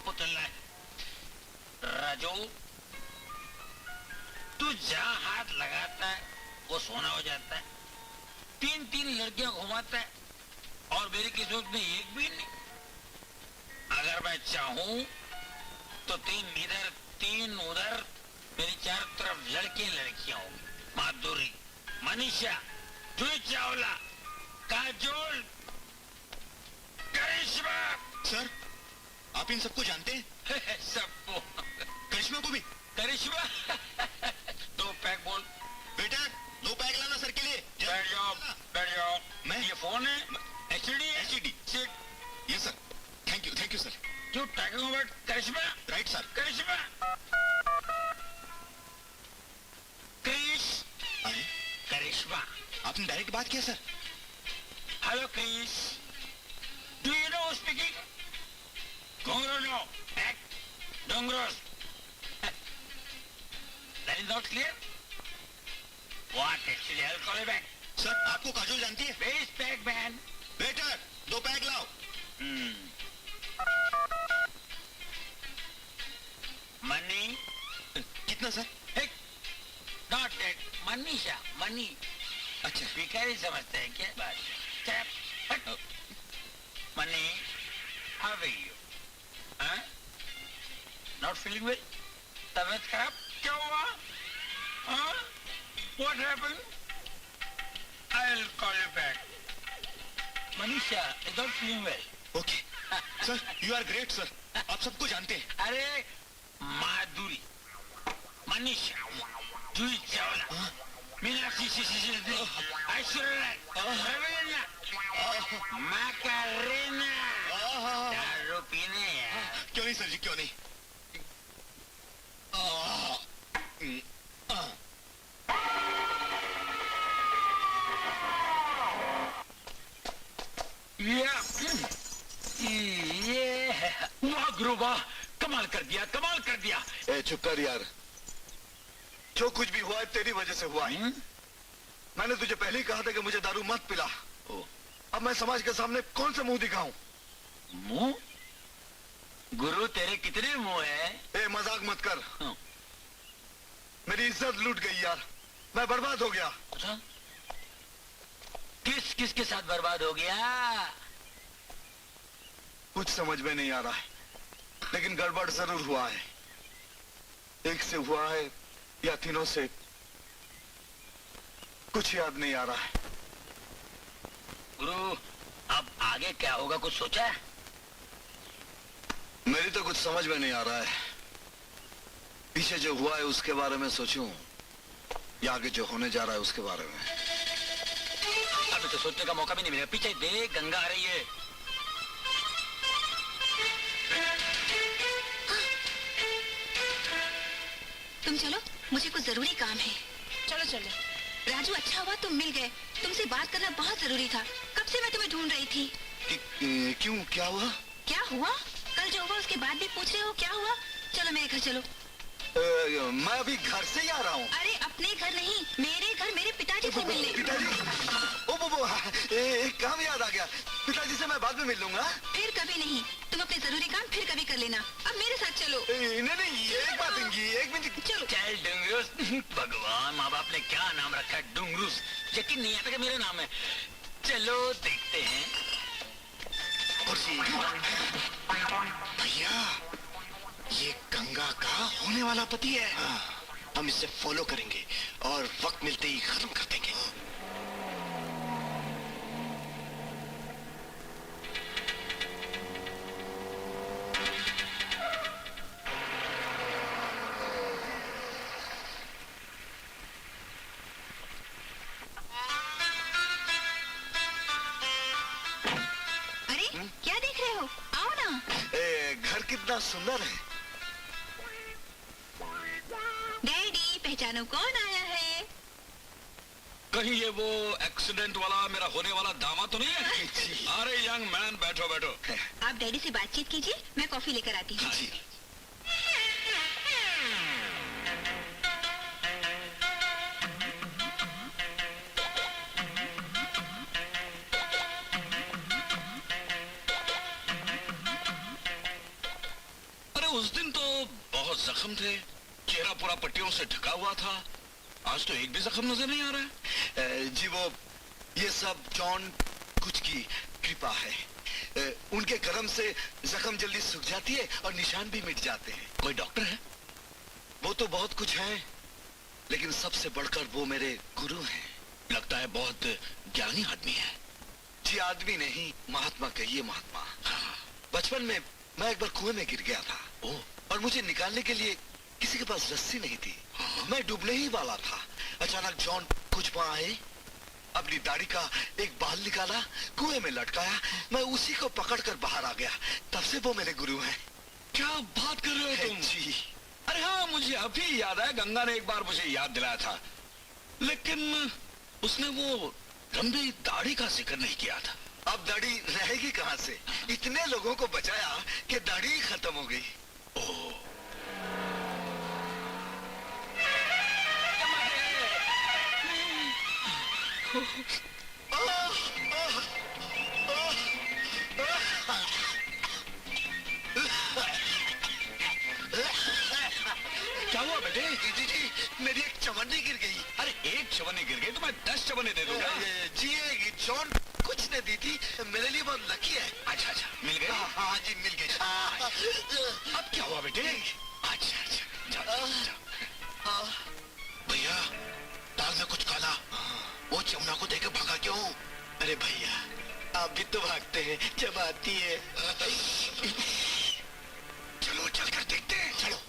पुतला राजू, तू जहाँ हाथ लगाता है वो सोना हो जाता है। 3-3 लड़कियां घुमाता है और मेरी किस्मत में एक भी नहीं। अगर मैं चाहूं तो 3 इधर 3 उधर, मेरी चारों तरफ लड़कियां होंगी। माधुरी, मनीषा, जूही चावला, काजोल, करिश्मा। सर, आप इन सबको जानते हैं? सबको। करिश्मा को भी? करिश्मा 2 पैक बोल। बेटा 2 पैक लाना सर के लिए। बैठ जाओ। मैं? ये फोन है? HD sit. Yes sir. Thank you sir. You talking about Karishma? Right sir. Karishma. Karishma, आपने डायरेक्ट बात किया sir? Hello Chris, do you know speaking? Gongro no, Dongros. That is not clear? What actually? I'll call you back. Sir, आपको काजोल जानती है? Where is pack man? Better 2 pack लाओ। Money? कितना sir? Not that. Manisha, money. अच्छा। भिखारी समझते हैं क्या बात? Money, how are you? हाँ? Not feeling well? तबीयत खराब? क्या हुआ? हाँ? What happened? I'll call you back. Manisha, is not feeling well. Okay. Sir, you are great sir. आप सबको जानते हैं। अरे माधुरी, मनीषा, जूही चावला, मीनाक्षी, ऐश्वर्या राय, रवीना, मैकारेना, दारू पीने यार। क्यों नहीं सर जी, क्यों नहीं? ये वाह गुरु वाह, कमाल कर दिया। ए चुप कर यार, जो कुछ भी हुआ है तेरी वजह से हुआ है। मैंने तुझे पहले ही कहा था कि मुझे दारू मत पिला। अब मैं समाज के सामने कौन सा मुंह दिखाऊं? मुंह? गुरु तेरे कितने मुंह है? ए मजाक मत कर। मेरी इज्जत लूट गई यार, मैं बर्बाद हो गया। अच्छा? किस के साथ बर्बाद हो गया? कुछ समझ में नहीं आ रहा है, लेकिन गड़बड़ जरूर हुआ है। एक से हुआ है या तीनों से, कुछ याद नहीं आ रहा है। गुरु, अब आगे क्या होगा, कुछ सोचा है? मेरी तो कुछ समझ में नहीं आ रहा है। पीछे जो हुआ है उसके बारे में सोचूं या आगे जो होने जा रहा है उसके बारे में? अभी तो सोचने का मौका भी नहीं मिलेगा। पीछे देख, गंगा आ रही है। तुम चलो, मुझे कुछ जरूरी काम है। चलो। राजू, अच्छा हुआ तुम मिल गए। तुमसे बात करना बहुत जरूरी था। कब से मैं तुम्हें ढूंढ रही थी। क्यों, क्या हुआ? क्या हुआ? कल जो हुआ उसके बाद भी पूछ रहे हो क्या हुआ? चलो मेरे घर चलो। मैं अभी घर से ही आ रहा हूँ। अरे अपने घर नहीं, मेरे घर, मेरे पिताजी से मिलने। पिताजी? एक काम याद आ गया। पिताजी से मैं बाद में मिल लूंगा। फिर कभी नहीं, तुम अपने जरूरी काम फिर कभी कर लेना। अब मेरे साथ चलो। नहीं, एक बात एक मिनट। चलो। चल डुंगरूस। भगवान, माँ बाप ने क्या नाम रखा है, डुंगरूस। यकीन नहीं आता कि मेरा नाम है। चलो देखते हैं। भैया, ये गंगा का होने वाला पति है। हम इसे फॉलो करेंगे और वक्त मिलते ही खत्म कर देंगे। अरे क्या देख रहे हो, आओ ना। घर कितना सुंदर है। डैडी, पहचानो कौन आया है? कहीं ये वो एक्सीडेंट वाला मेरा होने वाला दामाद तो नहीं है? अरे यंग मैन, बैठो बैठो। आप डैडी से बातचीत कीजिए, मैं कॉफी लेकर आती हूँ। अरे उस दिन तो बहुत जख्म थे, चेहरा पूरा पट्टियों से ढका हुआ था। आज तो एक भी जख्म नजर नहीं आ रहा है। जी वो ये सब जॉन कुछ की कृपा है। उनके करम से जख्म जल्दी सूख जाती है और निशान भी मिट जाते हैं। कोई डॉक्टर है? वो तो बहुत कुछ है, लेकिन सबसे बढ़कर वो मेरे गुरु हैं। लगता है बहुत ज्ञानी आदमी है। जी आदमी नहीं, महात्मा कहिए, महात्मा। बचपन में मैं एक बार कुएं में गिर गया था। और मुझे निकालने के लिए किसी के पास रस्सी नहीं थी। मैं डूबने ही वाला था। अचानक जॉन कुछ वहां आए, अपनी दाढ़ी का एक बाल निकाला, कुएं में लटकाया। मैं उसी को पकड़कर बाहर आ गया। तब से वो मेरे गुरु हैं। क्या बात कर रहे हो तुम? जी। अरे हाँ, मुझे अभी याद है, गंगा ने एक बार मुझे याद दिलाया था, लेकिन उसने वो लंबी दाढ़ी का जिक्र नहीं किया था। अब दाढ़ी रहेगी कहाँ से? इतने लोगों को बचाया कि दाढ़ी ही खत्म हो गई। क्या हुआ बेटे? जी, मेरी एक चवन्नी गिर गई। अरे एक चवन्नी गिर गई तो मैं 10 चवन्नी दे दूंगा। जी ये जॉन कुछ ने दी थी, मेरे लिए बहुत लकी है। अच्छा, मिल गई? हाँ जी, मिल गई। अब क्या हुआ बेटे? अच्छा, जाओ। भैया, दाल में कुछ काला। वो जमुना को देकर भागा क्यों? अरे भैया, आप भी तो भागते हैं जब आती है। चलो चलकर देखते हैं। चलो।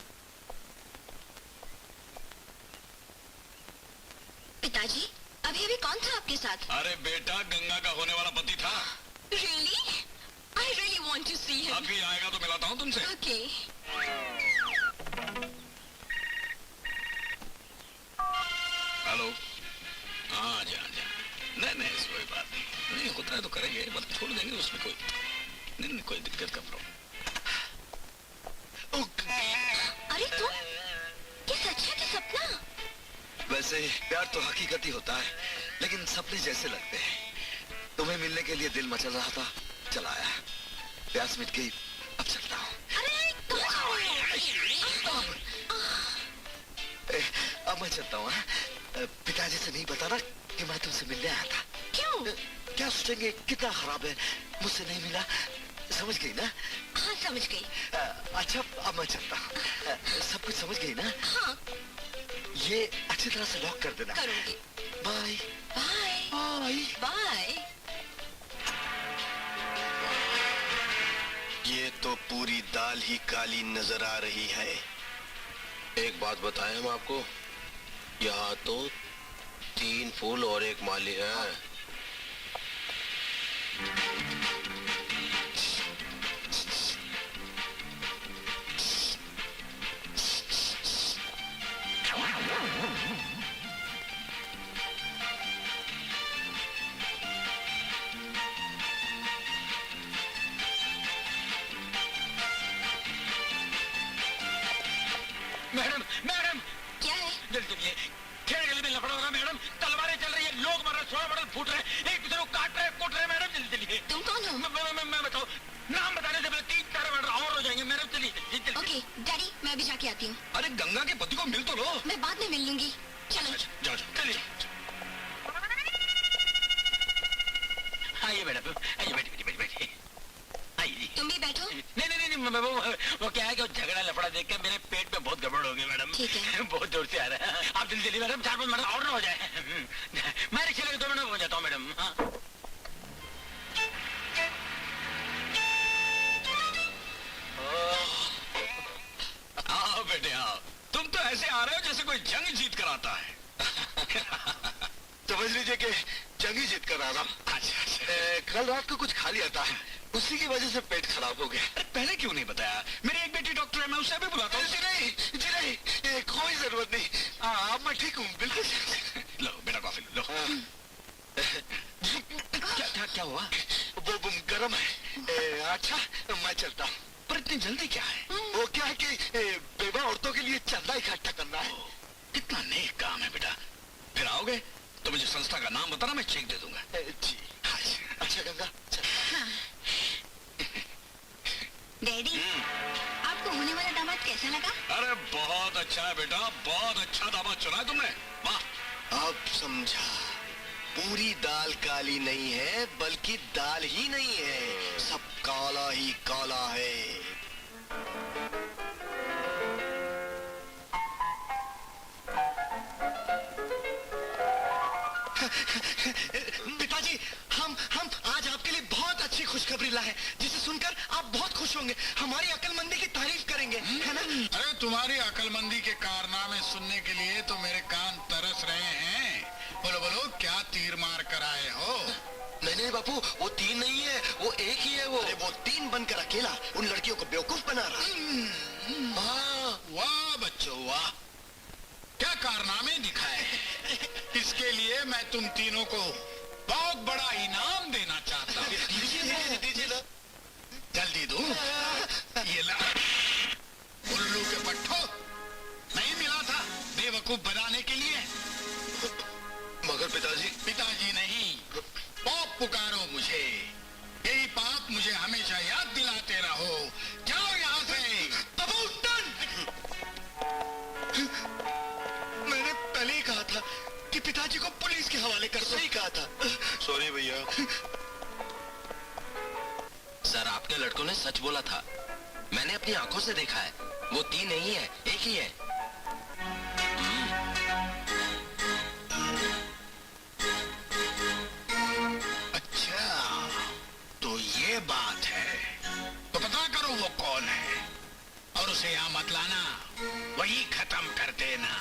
पिताजी, अभी अभी कौन था आपके साथ? अरे बेटा, गंगा का होने वाला पति था। Really? I really want to see him. अभी आएगा तो मिलाता हूँ तुमसे। Okay. हेलो। हाँ, जा। नहीं, कोई बात नहीं होता है तो करेंगे, बस छोड़ देंगे, उसमें कोई दिक्कत का प्रॉब्लम। अरे तुम, ये सच है कि सपना? वैसे प्यार तो हकीकत ही होता है, लेकिन सपने जैसे लगते हैं। तुम्हें मिलने के लिए दिल मचल रहा था, चला आया। प्यास मिट गई, अब चलता हूँ। अरे कहाँ जा रहे हो? अब मैं चलता हूँ। पिताजी से नहीं बताना कि मैं तुमसे मिलने आया था। क्यों? क्या सोचेंगे, कितना खराब है, मुझसे नहीं मिला। समझ गई ना? हाँ, समझ गई। अच्छा, अब मैं चलता हूँ। सब कुछ समझ गई ना? हाँ। ये अच्छी तरह से लॉक कर देना। करूंगी। Bye bye bye bye. ये तो पूरी दाल ही काली नजर आ रही है। एक बात बताएं हम आपको, यहाँ तो 3 फूल और 1 माली है। मैडम, क्या है? जल्दी चलिए। खेड़ गली में लफड़ा होगा मैडम, तलवारें चल रही है, लोग मर रहे, 100 बटन फूट रहे, एक दूसरे को काट रहे, कूट रहे। मैडम जल्दी चलिए। तुम कौन हो? आइए मैडम, आइए बैठिए। आइए। तुम भी बैठो। नहीं, वो क्या है कि झगड़ा लफड़ा देख के मेरे पेट में बहुत गड़बड़ हो गई मैडम। ठीक है। बहुत जोर से आ रहा है। आप जल्दी मैडम, 4-5 मिनट और ना हो जाए। मैं रिक्शा लेकर 2 मिनट में पहुंच जाता हूँ मैडम। आओ बेटे आओ, तुम तो ऐसे आ रहे हो जैसे कोई जंग जीत कर आता है। समझ लीजिए कि जंग ही जीत कर आ रहा हूँ। अच्छा। कल रात को कुछ खा लिया था, उसी की वजह से पेट खराब हो गया। पहले क्यों नहीं बताया? मेरी एक बेटी डॉक्टर है, मैं उससे भी बुलाता हूँ। जी नहीं, कोई जरूरत नहीं। अब मैं ठीक हूँ बिल्कुल। लो बेटा कॉफी लो। क्या हुआ? वो गरम है। अच्छा मैं चलता हूँ। पर इतनी जल्दी क्या है? वो क्या है कि बेवा औरतों के लिए चंदा इकट्ठा करना है। कितना नेक काम है बेटा। फिर आओगे तो मुझे संस्था का नाम बताना, मैं चेक दे दूंगा। जी। अच्छा गंगा चल। डैडी, आपको होने वाला दामाद कैसा लगा? अरे बहुत अच्छा है बेटा, बहुत अच्छा दामाद चुना है तुमने। वाह। अब समझा, पूरी दाल काली नहीं है बल्कि दाल ही नहीं है, सब काला ही काला है। पिताजी, हम आज आपके लिए बहुत अच्छी खुशखबरी लाए, जिसे सुनकर आप बहुत खुश होंगे, हमारी अक्लमंदी की तारीफ करेंगे, है ना? अरे तुम्हारी अकलमंदी के कारनामे सुनने के लिए तो मेरे कान तरस रहे हैं। बोलो बोलो, क्या तीर मार कर आए हो? नहीं बापू, वो 3 नहीं है, वो एक ही है। वो 3 बनकर अकेला उन लड़कियों को बेवकूफ बना रहा। वाह बच्चों वाह, क्या कारनामे दिखाए। इसके लिए मैं तुम तीनों को बहुत बड़ा इनाम देना चाहता हूँ। दीजिए ना। जल्दी दो। ये ला। उल्लू के पट्टो, नहीं मिला था बेवकूफ बनाने के लिए? मगर पिताजी नहीं, पाप पुकारो मुझे। यही पाप मुझे हमेशा याद दिलाते रहो। जाओ यहाँ से। मैंने पहले ही कहा था कि पिताजी को पुलिस के हवाले कर दो। सही कहा था। सॉरी भैया। सर, आपके लड़कों ने सच बोला था, मैंने अपनी आंखों से देखा है। वो 3 नहीं है, एक ही है। अच्छा, तो ये बात है। तो पता करो वो कौन है और उसे यहाँ मत लाना, वही खत्म कर देना।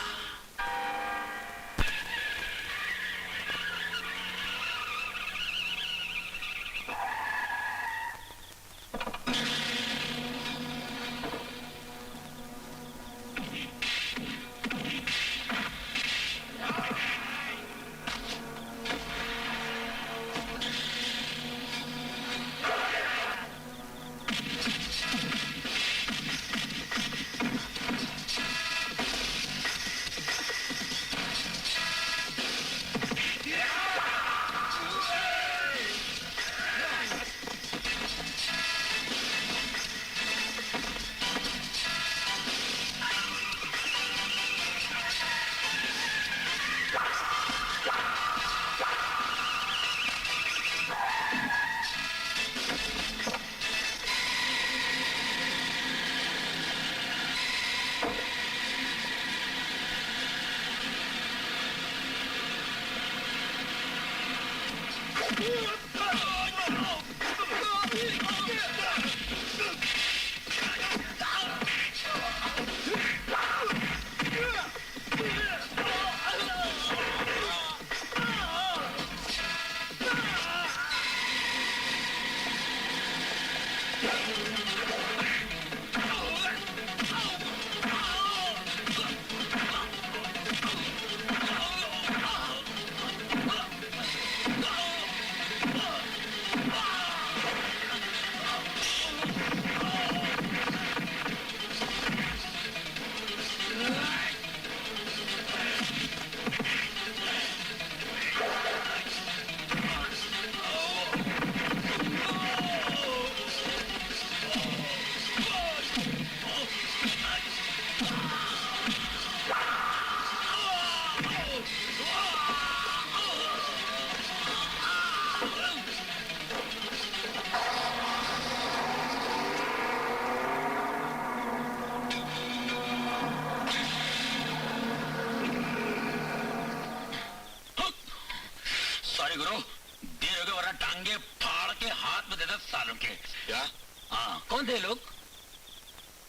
टांगे फाड़ के हाथ में देता सालों के। क्या? हाँ, कौन थे लोग?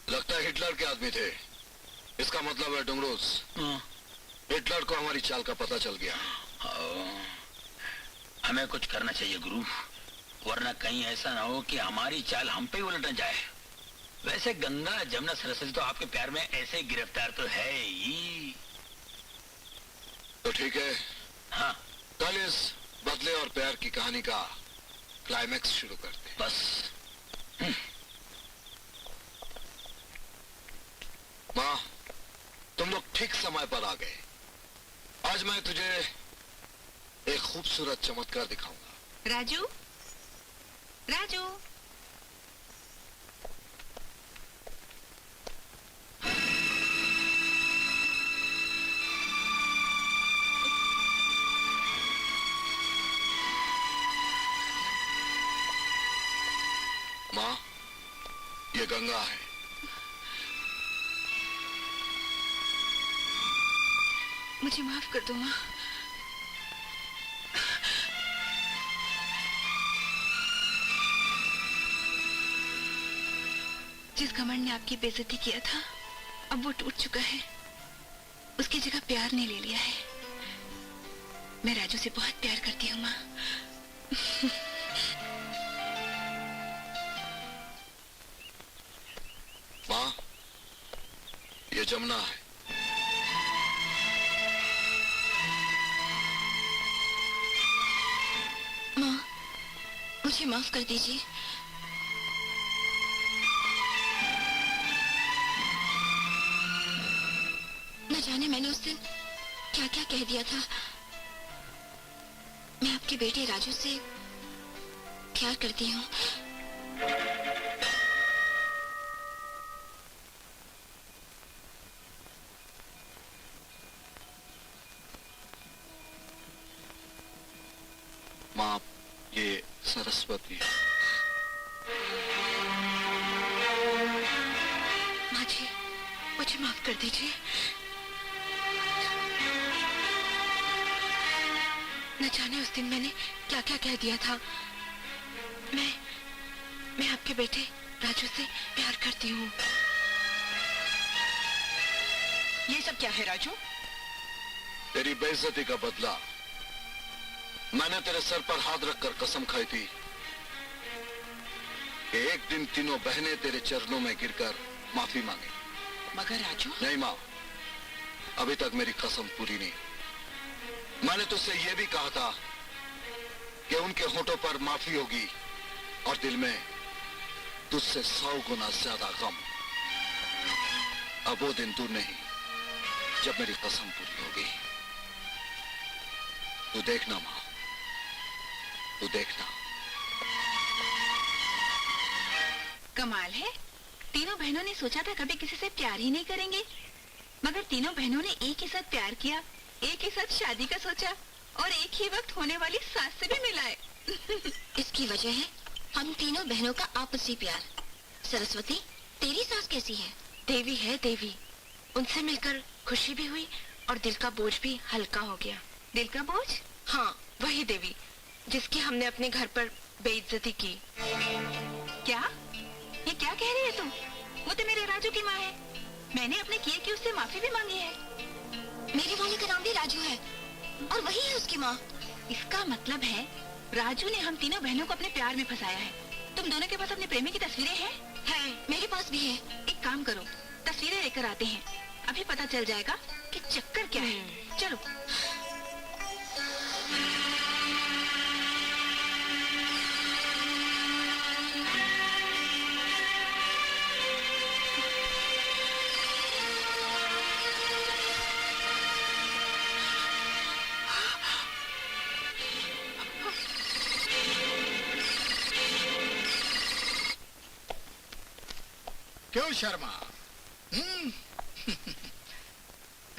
लगता है हिटलर के आदमी थे। इसका मतलब है डुंगरूस, हिटलर को हमारी चाल का पता चल गया। हमें कुछ करना चाहिए गुरु, वरना कहीं ऐसा ना हो कि हमारी चाल हम पे ही उलट न जाए। वैसे गंगा जमुना सरस्वती तो आपके प्यार में ऐसे गिरफ्तार तो है ही। तो ठीक है, हाँ, कल इस बदले और प्यार की कहानी का क्लाइमैक्स शुरू करते हैं। बस। माँ, तुम लोग ठीक समय पर आ गए। आज मैं तुझे एक खूबसूरत चमत्कार दिखाऊंगा। राजू, राजू, माँ, ये गंगा है। मुझे माफ कर दो माँ। जिस घमंड ने आपकी बेइज्जती किया था, अब वो टूट चुका है। उसकी जगह प्यार ने ले लिया है। मैं राजू से बहुत प्यार करती हूँ माँ। माँ, ये जमुना है। माँ, मुझे माफ कर दीजिए। न जाने मैंने उस दिन क्या क्या कह दिया था। मैं आपके बेटे राजू से प्यार करती हूँ। माँ, ये सरस्वती है। माँ जी, मुझे माफ कर दीजिए। न जाने उस दिन मैंने क्या क्या कह दिया था। मैं आपके बेटे राजू से प्यार करती हूँ। ये सब क्या है राजू? तेरी बेइज्जती का बदला। मैंने तेरे सर पर हाथ रखकर कसम खाई थी कि एक दिन तीनों बहनें तेरे चरणों में गिरकर माफी मांगे। मगर राजू, नहीं माँ, अभी तक मेरी कसम पूरी नहीं। मैंने तुझसे यह भी कहा था कि उनके होठों पर माफी होगी और दिल में तुझसे 100 गुना ज्यादा गम। अब वो दिन दूर नहीं जब मेरी कसम पूरी होगी। तू देखना माँ, तू देखना। कमाल है, तीनों बहनों ने सोचा था कभी किसी से प्यार ही नहीं करेंगे, मगर तीनों बहनों ने एक ही साथ प्यार किया, एक ही साथ शादी का सोचा और एक ही वक्त होने वाली सास से भी मिलाए। इसकी वजह है हम तीनों बहनों का आपसी प्यार। सरस्वती, तेरी सास कैसी है? देवी है देवी। उनसे मिलकर खुशी भी हुई और दिल का बोझ भी हल्का हो गया। दिल का बोझ? हाँ, वही देवी जिसकी हमने अपने घर पर बेइज्जती की। क्या? ये क्या कह रही है तुम? वो तो मेरे राजू की माँ है। मैंने अपने किए की उससे माफी भी मांगी है। मेरे वाले का नाम भी राजू है और वही है उसकी माँ। इसका मतलब है राजू ने हम तीनों बहनों को अपने प्यार में फंसाया है। तुम दोनों के पास अपने प्रेमी की तस्वीरें हैं? हैं, मेरे पास भी है। एक काम करो, तस्वीरें लेकर आते हैं। अभी पता चल जाएगा कि चक्कर क्या है। चलो। क्यों शर्मा?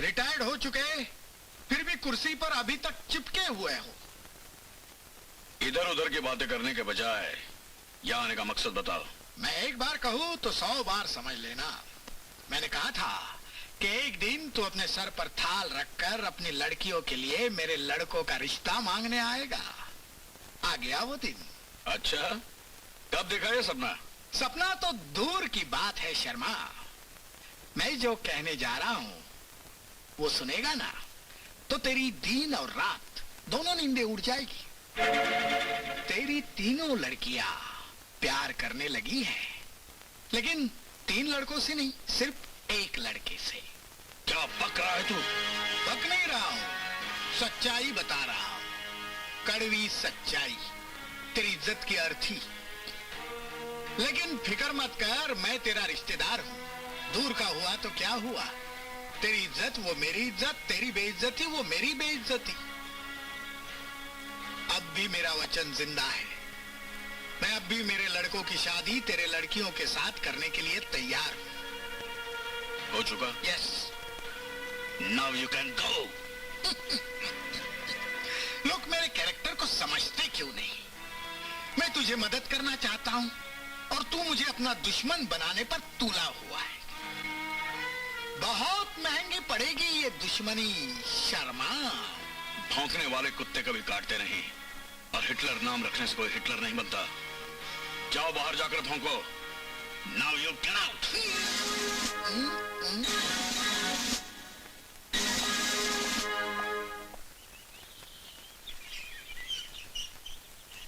रिटायर्ड हो चुके फिर भी कुर्सी पर अभी तक चिपके हुए हो। इधर उधर की बातें करने के बजाय यहाँ आने का मकसद बताओ। मैं एक बार कहूँ तो 100 बार समझ लेना। मैंने कहा था कि एक दिन तू अपने सर पर थाल रखकर अपनी लड़कियों के लिए मेरे लड़कों का रिश्ता मांगने आएगा। आ गया वो दिन। अच्छा, कब देखा ये सपना? सपना तो दूर की बात है शर्मा। मैं जो कहने जा रहा हूं वो सुनेगा ना तो तेरी दिन और रात दोनों नींदें उड़ जाएगी। तेरी तीनों लड़कियां प्यार करने लगी हैं, लेकिन 3 लड़कों से नहीं, सिर्फ एक लड़के से। क्या बक रहा है तू? बक नहीं रहा हूं, सच्चाई बता रहा हूं, कड़वी सच्चाई, तेरी इज्जत की अर्थी। लेकिन फिक्र मत कर, मैं तेरा रिश्तेदार हूं। दूर का हुआ तो क्या हुआ, तेरी इज्जत वो मेरी इज्जत, तेरी बेइज्जती वो मेरी बेइज्जती। अब भी मेरा वचन जिंदा है। मैं अब भी मेरे लड़कों की शादी तेरे लड़कियों के साथ करने के लिए तैयार हूं। हो चुका? Yes, now you can go. लोग मेरे कैरेक्टर को समझते क्यों नहीं? मैं तुझे मदद करना चाहता हूं और तू मुझे अपना दुश्मन बनाने पर तुला हुआ है। बहुत महंगी पड़ेगी ये दुश्मनी शर्मा। भौंकने वाले कुत्ते कभी काटते नहीं, और हिटलर नाम रखने से कोई हिटलर नहीं बनता। जाओ बाहर जाकर भौंको। Now you get out.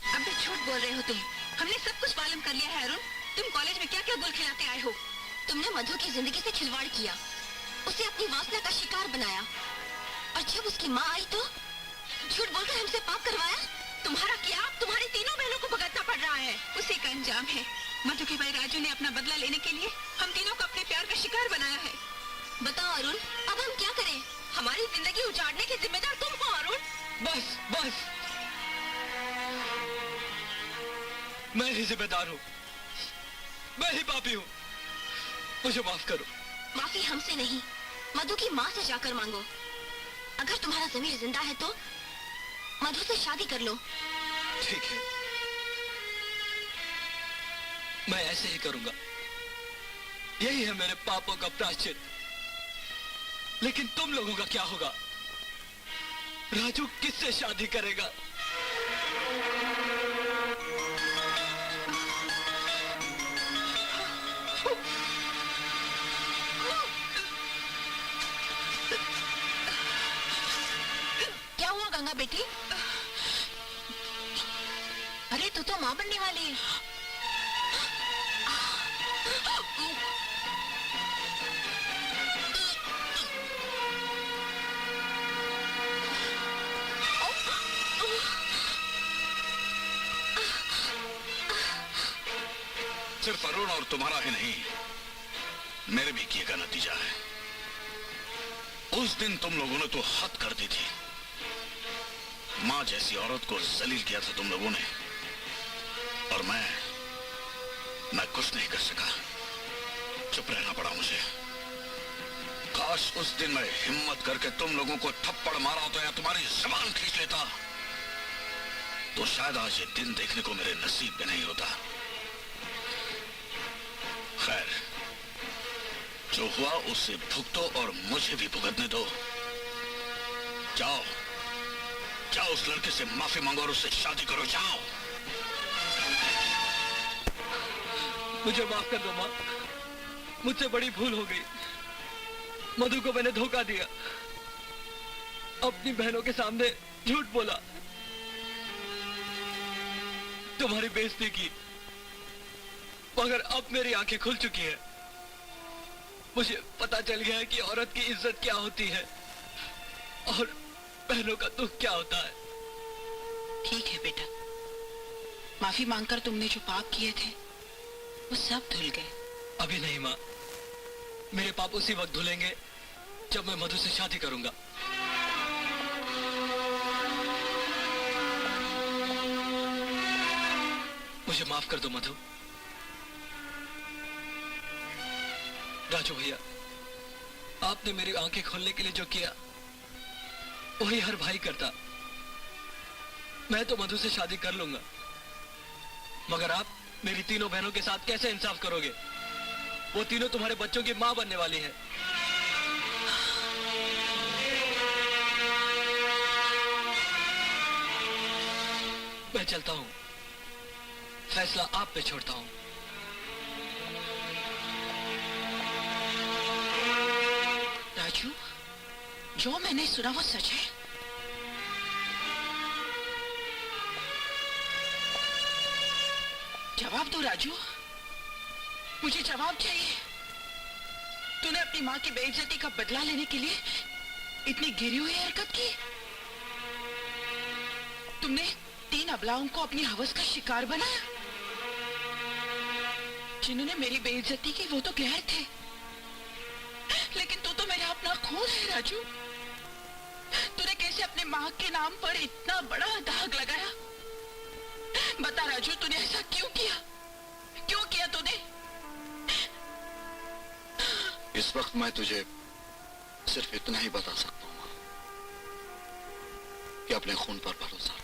अब भी झूठ बोल रहे हो तुम। हमने सब कुछ मालूम कर लिया है अरुण। तुम कॉलेज में क्या क्या गुल खिलाते आए हो। तुमने मधु की जिंदगी से खिलवाड़ किया, उसे अपनी वासना का शिकार बनाया, और जब उसकी माँ आई तो झूठ बोलकर हमसे पाप करवाया। तुम्हारा क्या, तुम्हारी तीनों बहनों को भुगतना पड़ रहा है। उसी का अंजाम है। मधु के भाई राजू ने अपना बदला लेने के लिए हम तीनों को अपने प्यार का शिकार बनाया है। बताओ अरुण, अब हम क्या करें? हमारी जिंदगी उजाड़ने के जिम्मेदार तुम हो अरुण। बस बस, मैं ही जिम्मेदार हूँ, मैं ही पापी हूँ, मुझे माफ करो। माफी हमसे नहीं, मधु की माँ से जाकर मांगो। अगर तुम्हारा ज़मीर जिंदा है तो मधु से शादी कर लो। ठीक है, मैं ऐसे ही करूंगा। यही है मेरे पापों का प्रायश्चित। लेकिन तुम लोगों का क्या होगा? राजू किससे शादी करेगा? क्या हुआ गंगा बेटी? अरे तू तो माँ बनने वाली है। सिर्फ अरुण और तुम्हारा ही नहीं, मेरे भी किए का नतीजा है। उस दिन तुम लोगों ने तो हद कर दी थी। माँ जैसी औरत को जलील किया था तुम लोगों ने, और मैं कुछ नहीं कर सका। चुप रहना पड़ा मुझे। काश उस दिन मैं हिम्मत करके तुम लोगों को थप्पड़ मारा होता या तुम्हारी जुबान खींच लेता, तो शायद आज ये दिन देखने को मेरे नसीब में नहीं होता। खैर, जो हुआ उससे भुगतो और मुझे भी भुगतने दो। जाओ जाओ, उस लड़के से माफी मांगो और उससे शादी करो। जाओ। मुझे माफ कर दो माँ, मुझसे बड़ी भूल हो गई। मधु को मैंने धोखा दिया, अपनी बहनों के सामने झूठ बोला, तुम्हारी बेइज्जती की। मगर अब मेरी आंखें खुल चुकी है। मुझे पता चल गया है कि औरत की इज्जत क्या होती है और बहनों का दुख क्या होता है। ठीक है बेटा, माफी मांगकर तुमने जो पाप किए थे वो सब धुल गए। अभी नहीं माँ, मेरे पाप उसी वक्त धुलेंगे जब मैं मधु से शादी करूंगा। मुझे माफ कर दो मधु। राजू भैया, आपने मेरी आंखें खोलने के लिए जो किया वही हर भाई करता। मैं तो मधु से शादी कर लूंगा, मगर आप मेरी तीनों बहनों के साथ कैसे इंसाफ करोगे? वो तीनों तुम्हारे बच्चों की मां बनने वाली है। मैं चलता हूं। फैसला आप पे छोड़ता हूँ। राजू, जो मैंने सुना वो सच है? जवाब दो राजू, मुझे जवाब चाहिए। तूने अपनी माँ की बेइज्जती का बदला लेने के लिए इतनी गिरी हुई हरकत की? तुमने 3 अबलाओं को अपनी हवस का शिकार बनाया? जिन्होंने मेरी बेइज्जती की वो तो गैर थे, लेकिन तू तो मेरा अपना खून है राजू। तूने कैसे अपने माँ के नाम पर इतना बड़ा दाग लगाया? बता राजू, तूने ऐसा क्यों किया? क्यों किया तूने? इस वक्त मैं तुझे सिर्फ इतना ही बता सकता हूँ कि अपने खून पर भरोसा रख।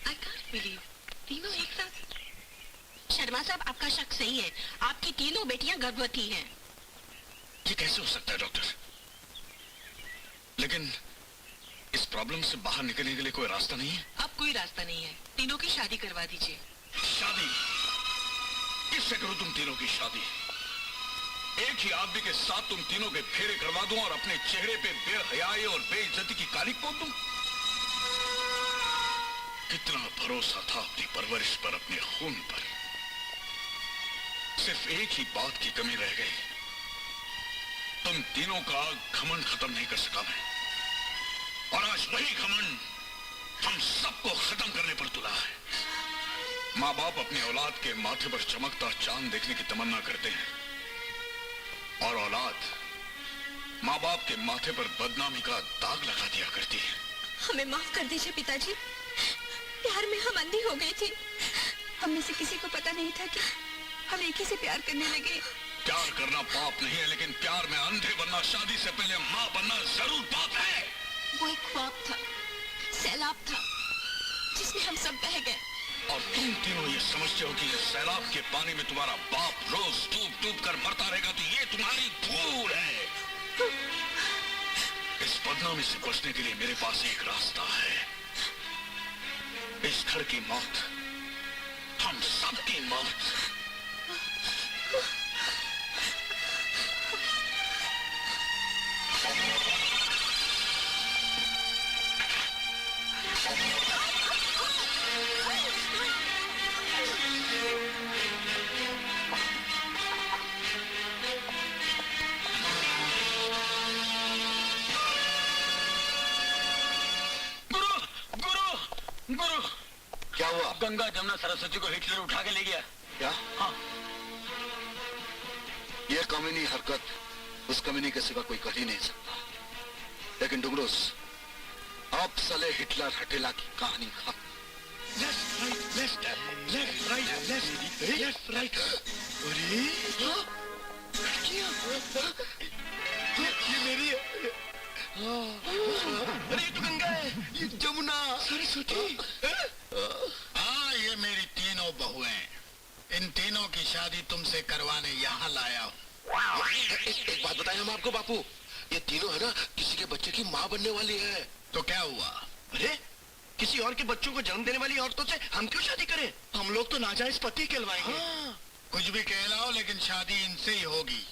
I can't believe, तीनों एक साथ। शर्मा साहब, आपका शक सही है। आपकी तीनों बेटियां गर्भवती हैं। ये कैसे हो सकता है डॉक्टर? लेकिन इस प्रॉब्लम से बाहर निकलने के लिए कोई रास्ता नहीं है? अब कोई रास्ता नहीं है। तीनों की शादी करवा दीजिए। शादी? किससे करूं तुम तीनों की शादी? एक ही आदमी के साथ तुम तीनों के फेरे करवा दूं और अपने चेहरे पे बेहयाई और बेइज्जती की कालिक पोत दूं? कितना भरोसा था अपनी परवरिश पर, अपने खून पर। सिर्फ एक ही बात की कमी रह गई। तुम तीनों का घमंड खत्म नहीं कर सका मैं, और आज वही घमंड हम सबको खत्म करने पर तुला है। माँ बाप अपनी औलाद के माथे पर चमकता चांद देखने की तमन्ना करते हैं, और औलाद माँ बाप के माथे पर बदनामी का दाग लगा दिया करती है। हमें माफ कर दीजिए पिताजी, प्यार में हम अंधी हो गई थी। हम में से किसी को पता नहीं था कि हम एक ही से प्यार करने लगे। प्यार करना पाप नहीं है, लेकिन प्यार में अंधे बनना, शादी से पहले माँ बनना जरूर पाप है। वो एक ख्वाब था, सैलाब था, जिसमें हम सब बह गए। और तुम तीनों ये समझते हो कि ये सैलाब के पानी में तुम्हारा बाप रोज डूब डूब कर मरता रहेगा, तो ये तुम्हारी भूल है। इस बदनामी से बचने के लिए मेरे पास एक रास्ता है। इस घर की मौत, हम सबकी मौत। गुरु, क्या हुआ? गंगा जमुना सरस्वती को हिटलर उठा के ले गया। क्या? हाँ। ये कमीनी हरकत उस कमीनी के सिवा कोई कर ही नहीं सकता। लेकिन डुंगरूस, अब सले हिटलर हटेला की कहानी खत्म। Left right. अरे ये मेरी है। अरे ये तो गंगा है, ये जमुना, सरस्वती। हाँ, ये मेरी तीनों बहुएं। इन तीनों की शादी तुमसे करवाने यहाँ लाया हूँ। एक बात बताएं हम आपको बापू, ये तीनों है ना, किसी के बच्चे की माँ बनने वाली है। तो क्या हुआ? अरे किसी और के बच्चों को जन्म देने वाली औरतों से हम क्यों शादी करें? हम लोग तो नाजायज पति कहलवाएंगे। हाँ, कुछ भी कहलाओ, लेकिन शादी इनसे ही होगी।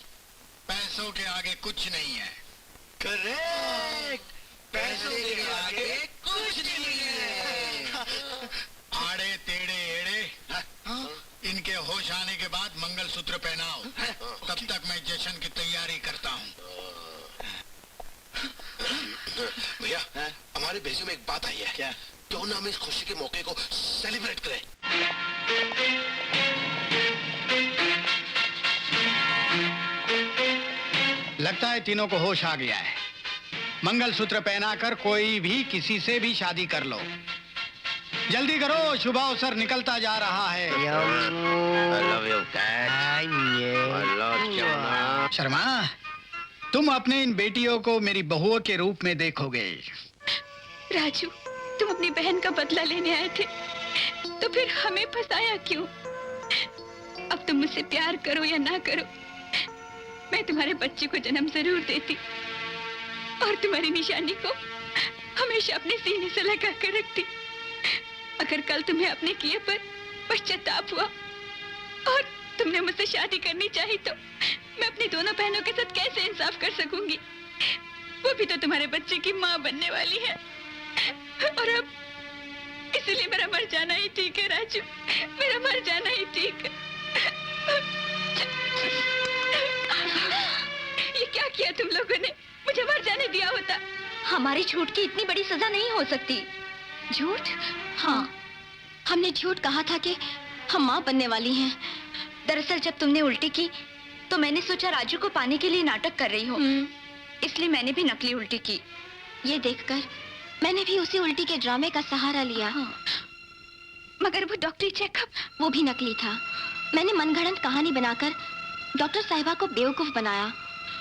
पैसों के आगे कुछ नहीं है। करेक्ट, पैसों के आगे कुछ नहीं है। आड़े टेढ़े एड़े, इनके होश आने के बाद मंगलसूत्र पहनाओ। तब तक मैं जश्न की तैयारी करता हूँ। भैया, हमारे भेजे में एक बात आई है। क्या? क्यों ना हम इस खुशी के मौके को सेलिब्रेट करें? लगता है तीनों को होश आ गया है। मंगलसूत्र पहनाकर कोई भी किसी से भी शादी कर लो। जल्दी करो, शुभ अवसर निकलता जा रहा है। शर्मा, तुम अपने इन बेटियों को मेरी बहुओं के रूप में देखोगे। राजू, तुम अपनी बहन का बदला लेने आए थे, तो फिर हमें फंसाया क्यों? अब तुम मुझसे प्यार करो या ना करो, मैं तुम्हारे बच्चे को जन्म जरूर देती और तुम्हारी निशानी को हमेशा अपने सीने से लगा कर रखती। अगर कल तुम्हें अपने किए पर पश्चाताप हुआ और तुमने मुझसे शादी करनी चाहिए तो मैं अपनी दोनों बहनों के साथ कैसे इंसाफ कर सकूंगी? वो भी तो तुम्हारे बच्चे की माँ बनने वाली है। और अब इसलिए मेरा मर जाना ही ठीक है राजू, मेरा मर जाना ही ठीक है। ये क्या किया तुम लोगों ने? मुझे मर जाने दिया होता। हमारी झूठ की इतनी बड़ी सजा नहीं हो सकती। झूठ? हाँ, हमने झूठ कहा था कि हम माँ बनने वाली हैं। दरअसल जब तुमने उल्टी की तो मैंने सोचा राजू को पाने के लिए नाटक कर रही हो, इसलिए मैंने भी नकली उल्टी की। ये देखकर मैंने भी उसी उल्टी के ड्रामे का सहारा लिया। मगर वो डॉक्टरी चेकअप वो भी नकली था। मैंने मनगढ़ंत कहानी बनाकर डॉक्टर साहिबा को बेवकूफ बनाया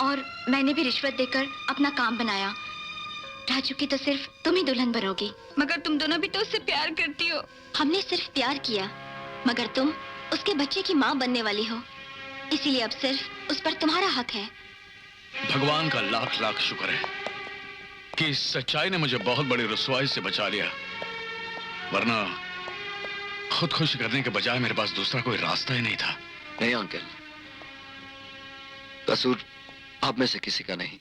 और मैंने भी रिश्वत देकर अपना काम बनाया। राजू की तो सिर्फ तुम ही दुल्हन बनोगी। मगर तुम दोनों भी तो उससे प्यार करती हो। हमने सिर्फ प्यार किया, मगर तुम उसके बच्चे की माँ बनने वाली हो, इसीलिए अब सिर्फ उस पर तुम्हारा हक है। भगवान का लाख लाख शुक्र है कि इस सच्चाई ने मुझे बहुत बड़ी रुसवाई से बचा लिया, वरना खुदकुशी करने के बजाय मेरे पास दूसरा कोई रास्ता ही नहीं था। नहीं अंकल, कसूर आप में से किसी का नहीं,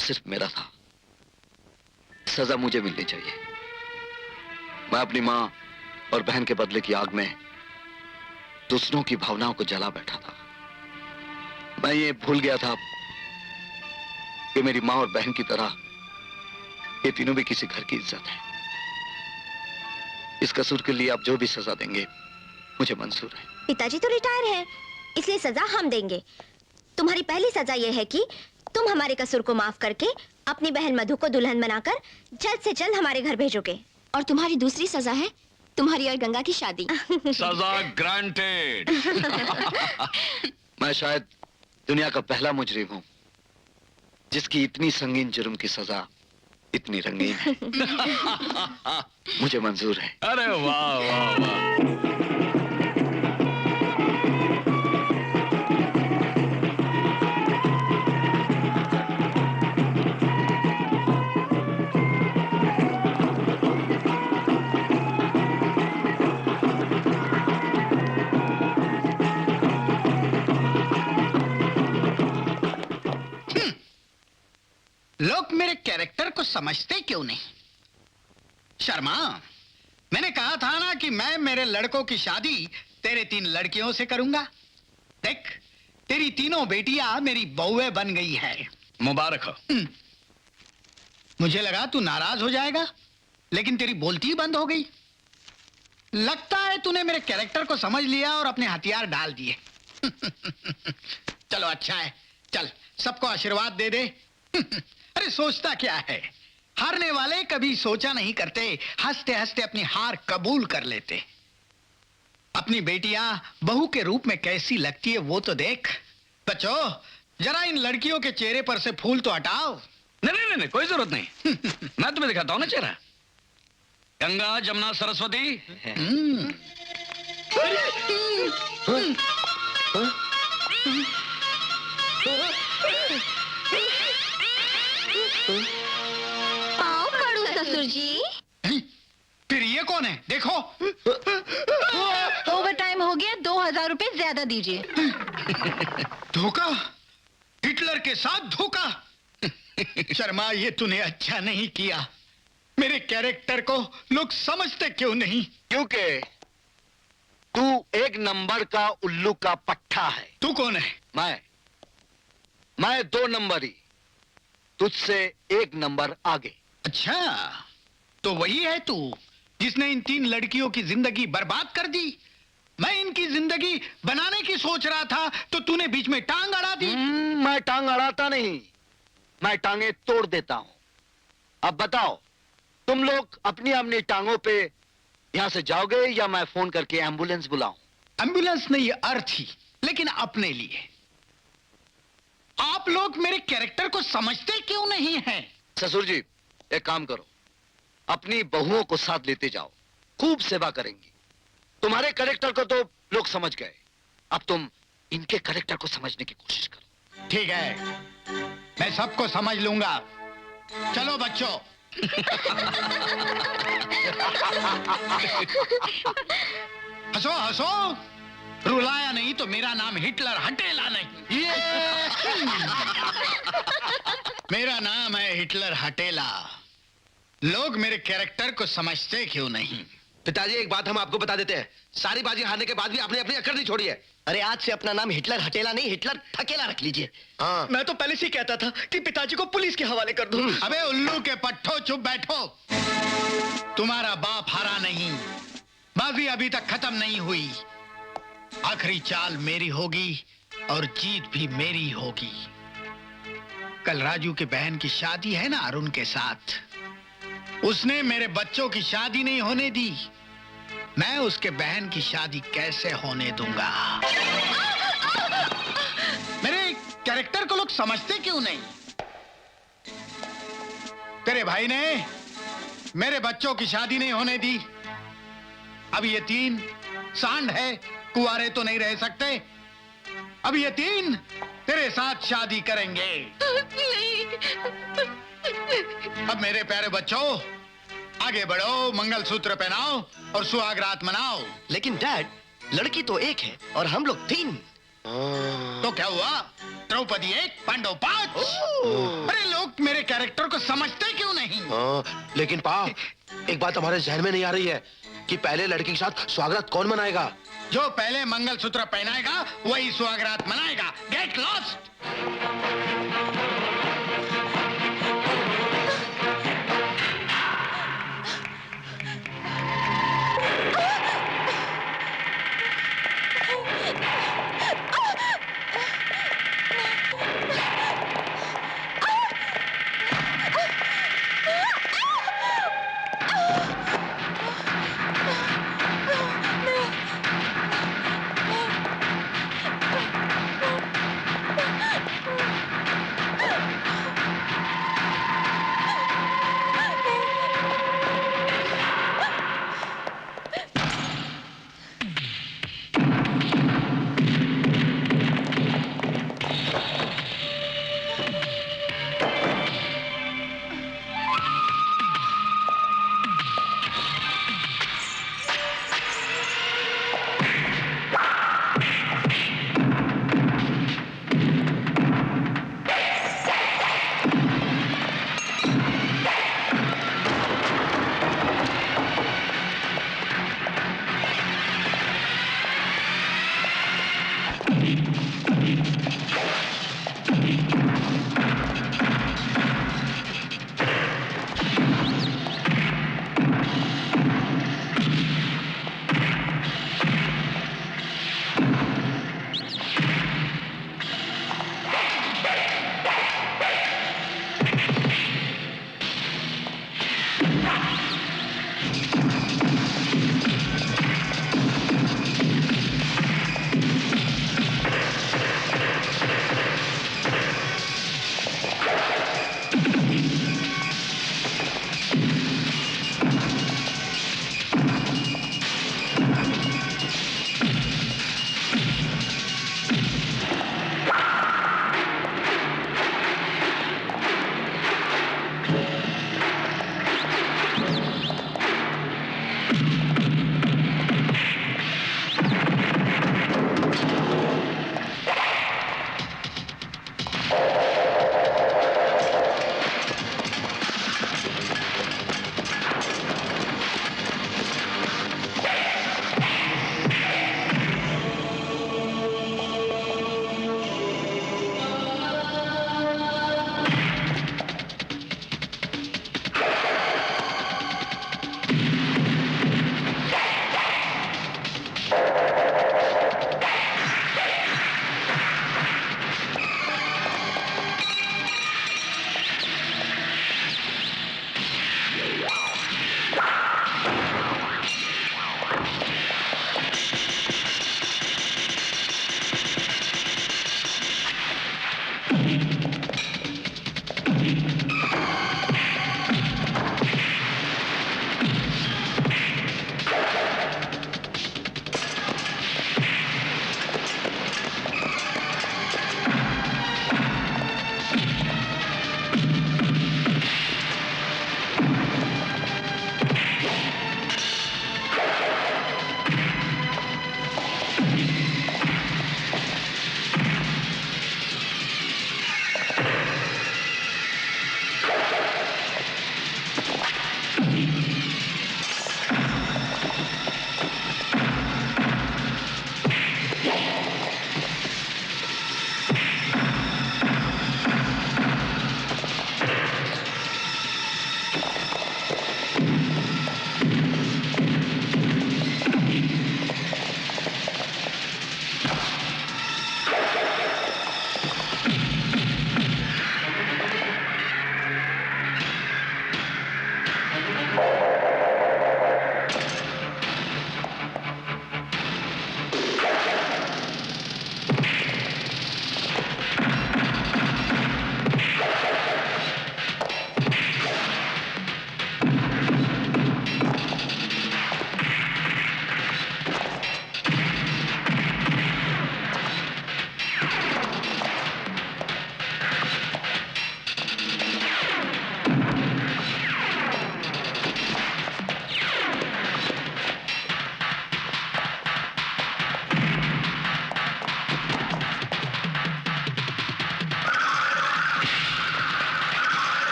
सिर्फ मेरा था। सजा मुझे मिलनी चाहिए। मैं अपनी माँ और बहन के बदले की आग में दूसरों की भावनाओं को जला बैठा था। मैं ये भूल गया था कि मेरी माँ और बहन की तरह ये तीनों भी किसी घर की इज्जत है। इस कसूर के लिए आप जो भी सजा देंगे मुझे मंजूर है। पिताजी तो रिटायर है, इसलिए सजा हम देंगे। तुम्हारी पहली सजा यह है कि तुम हमारे कसूर को माफ करके अपनी बहन मधु को दुल्हन बनाकर जल्द से जल्द हमारे घर भेजोगे। और तुम्हारी दूसरी सजा है तुम्हारी और गंगा की शादी। सजा ग्रांटेड। मैं शायद दुनिया का पहला मुजरिम हूं जिसकी इतनी संगीन जुर्म की सजा इतनी रंगीन है। मुझे मंजूर है। अरे वाह वाह वाह। लोग मेरे कैरेक्टर को समझते क्यों नहीं? शर्मा, मैंने कहा था ना कि मैं मेरे लड़कों की शादी तेरे 3 लड़कियों से करूंगा। देख, तेरी तीनों बेटियां मेरी बहुएं बन गई है। मुबारक हो। मुझे लगा तू नाराज हो जाएगा, लेकिन तेरी बोलती ही बंद हो गई। लगता है तूने मेरे कैरेक्टर को समझ लिया और अपने हथियार डाल दिए। चलो अच्छा है, चल सबको आशीर्वाद दे दे। अरे सोचता क्या है, हारने वाले कभी सोचा नहीं करते, हंसते हंसते अपनी हार कबूल कर लेते। अपनी बेटियां बहू के रूप में कैसी लगती है वो तो देख। बच्चों, जरा इन लड़कियों के चेहरे पर से फूल तो हटाओ। नहीं नहीं, कोई जरूरत नहीं। मैं तुम्हें दिखाता हूँ ना चेहरा। गंगा, जमुना, सरस्वती। पाँव पड़ू ससुर जी। फिर ये कौन है? देखो। ओवर टाइम हो गया, 2000 रुपए ज्यादा दीजिए। धोखा? हिटलर के साथ धोखा? शर्मा, ये तूने अच्छा नहीं किया। मेरे कैरेक्टर को लोग समझते क्यों नहीं? क्योंकि तू एक नंबर का उल्लू का पट्टा है। तू कौन है? मैं 2 नंबरी, तुझसे 1 नंबर आगे। अच्छा, तो वही है तू जिसने इन 3 लड़कियों की जिंदगी बर्बाद कर दी। मैं इनकी जिंदगी बनाने की सोच रहा था तो तूने बीच में टांग अड़ा दी। मैं टांग अड़ाता नहीं, मैं टांगे तोड़ देता हूं। अब बताओ, तुम लोग अपनी अपनी टांगों पे यहां से जाओगे या मैं फोन करके एम्बुलेंस बुलाऊं? एम्बुलेंस नहीं, अर्थी, लेकिन अपने लिए। आप लोग मेरे कैरेक्टर को समझते क्यों नहीं हैं? ससुर जी, एक काम करो, अपनी बहुओं को साथ लेते जाओ, खूब सेवा करेंगी। तुम्हारे कैरेक्टर को तो लोग समझ गए, अब तुम इनके कैरेक्टर को समझने की कोशिश करो। ठीक है, मैं सबको समझ लूंगा। चलो बच्चों। हंसो हंसो, रुलाया नहीं तो मेरा नाम हिटलर हटेला नहीं। मेरा नाम है हिटलर हटेला। लोग मेरे कैरेक्टर को समझते क्यों नहीं? पिताजी एक बात हम आपको बता देते हैं, सारी बाजी हारने के बाद भी आपने अपनी अकड़ नहीं छोड़ी है। अरे आज से अपना नाम हिटलर हटेला नहीं, हिटलर थकेला रख लीजिए। हाँ। मैं तो पहले से ही कहता था कि पिताजी को पुलिस के हवाले कर दूं। अबे उल्लू के पट्टो, चुप बैठो। तुम्हारा बाप हारा नहीं, बाजी अभी तक खत्म नहीं हुई। आखिरी चाल मेरी होगी और जीत भी मेरी होगी। कल राजू की बहन की शादी है ना अरुण के साथ, उसने मेरे बच्चों की शादी नहीं होने दी, मैं उसके बहन की शादी कैसे होने दूंगा? मेरे कैरेक्टर को लोग समझते क्यों नहीं? तेरे भाई ने मेरे बच्चों की शादी नहीं होने दी। अब ये तीन सांड है, कुंवारे तो नहीं रह सकते। अब ये तीन तेरे साथ शादी करेंगे। अब मेरे प्यारे बच्चों, आगे बढ़ो, मंगलसूत्र पहनाओ और सुहाग रात मनाओ। लेकिन डैड, लड़की तो एक है और हम लोग 3। तो क्या हुआ? द्रौपदी 1, पांडव 5। अरे लोग मेरे कैरेक्टर को समझते क्यों नहीं? लेकिन पा, एक बात हमारे जहन में नहीं आ रही है कि पहले लड़की के साथ स्वागत कौन मनाएगा? जो पहले मंगलसूत्र पहनाएगा वही सुहाग रात मनाएगा। Get lost.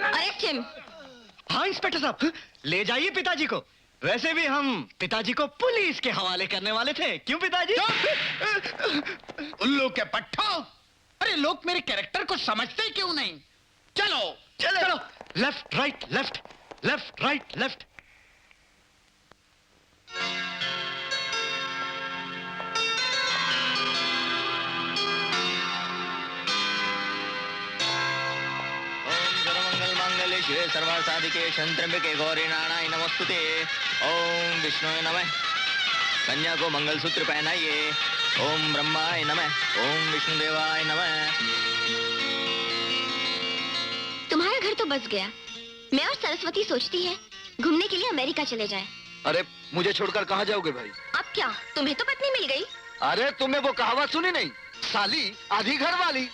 Arrest him. हाँ इंस्पेक्टर साहब, ले जाइए पिताजी को। वैसे भी हम पिताजी को पुलिस के हवाले करने वाले थे, क्यों पिताजी? उल्लू के पट्टो, अरे लोग मेरे कैरेक्टर को समझते क्यों नहीं? चलो चलो चलो, left right left, left right left. शिवे सर्वासाधिके शंत्रम्बिके गौरी नारायण नमस्तुते। ओम विष्णुवे नमः। कन्या को मंगलसूत्र पहनाइए। ओम ब्रह्माय नमः। ओम विष्णुदेवाय नमः। तुम्हारा घर तो बस गया। मैं और सरस्वती सोचती है घूमने के लिए अमेरिका चले जाएं। अरे मुझे छोड़कर कहाँ जाओगे भाई? अब क्या, तुम्हें तो पत्नी मिल गई। अरे तुम्हें वो कहावत सुनी नहीं, साली आधी घर वाली।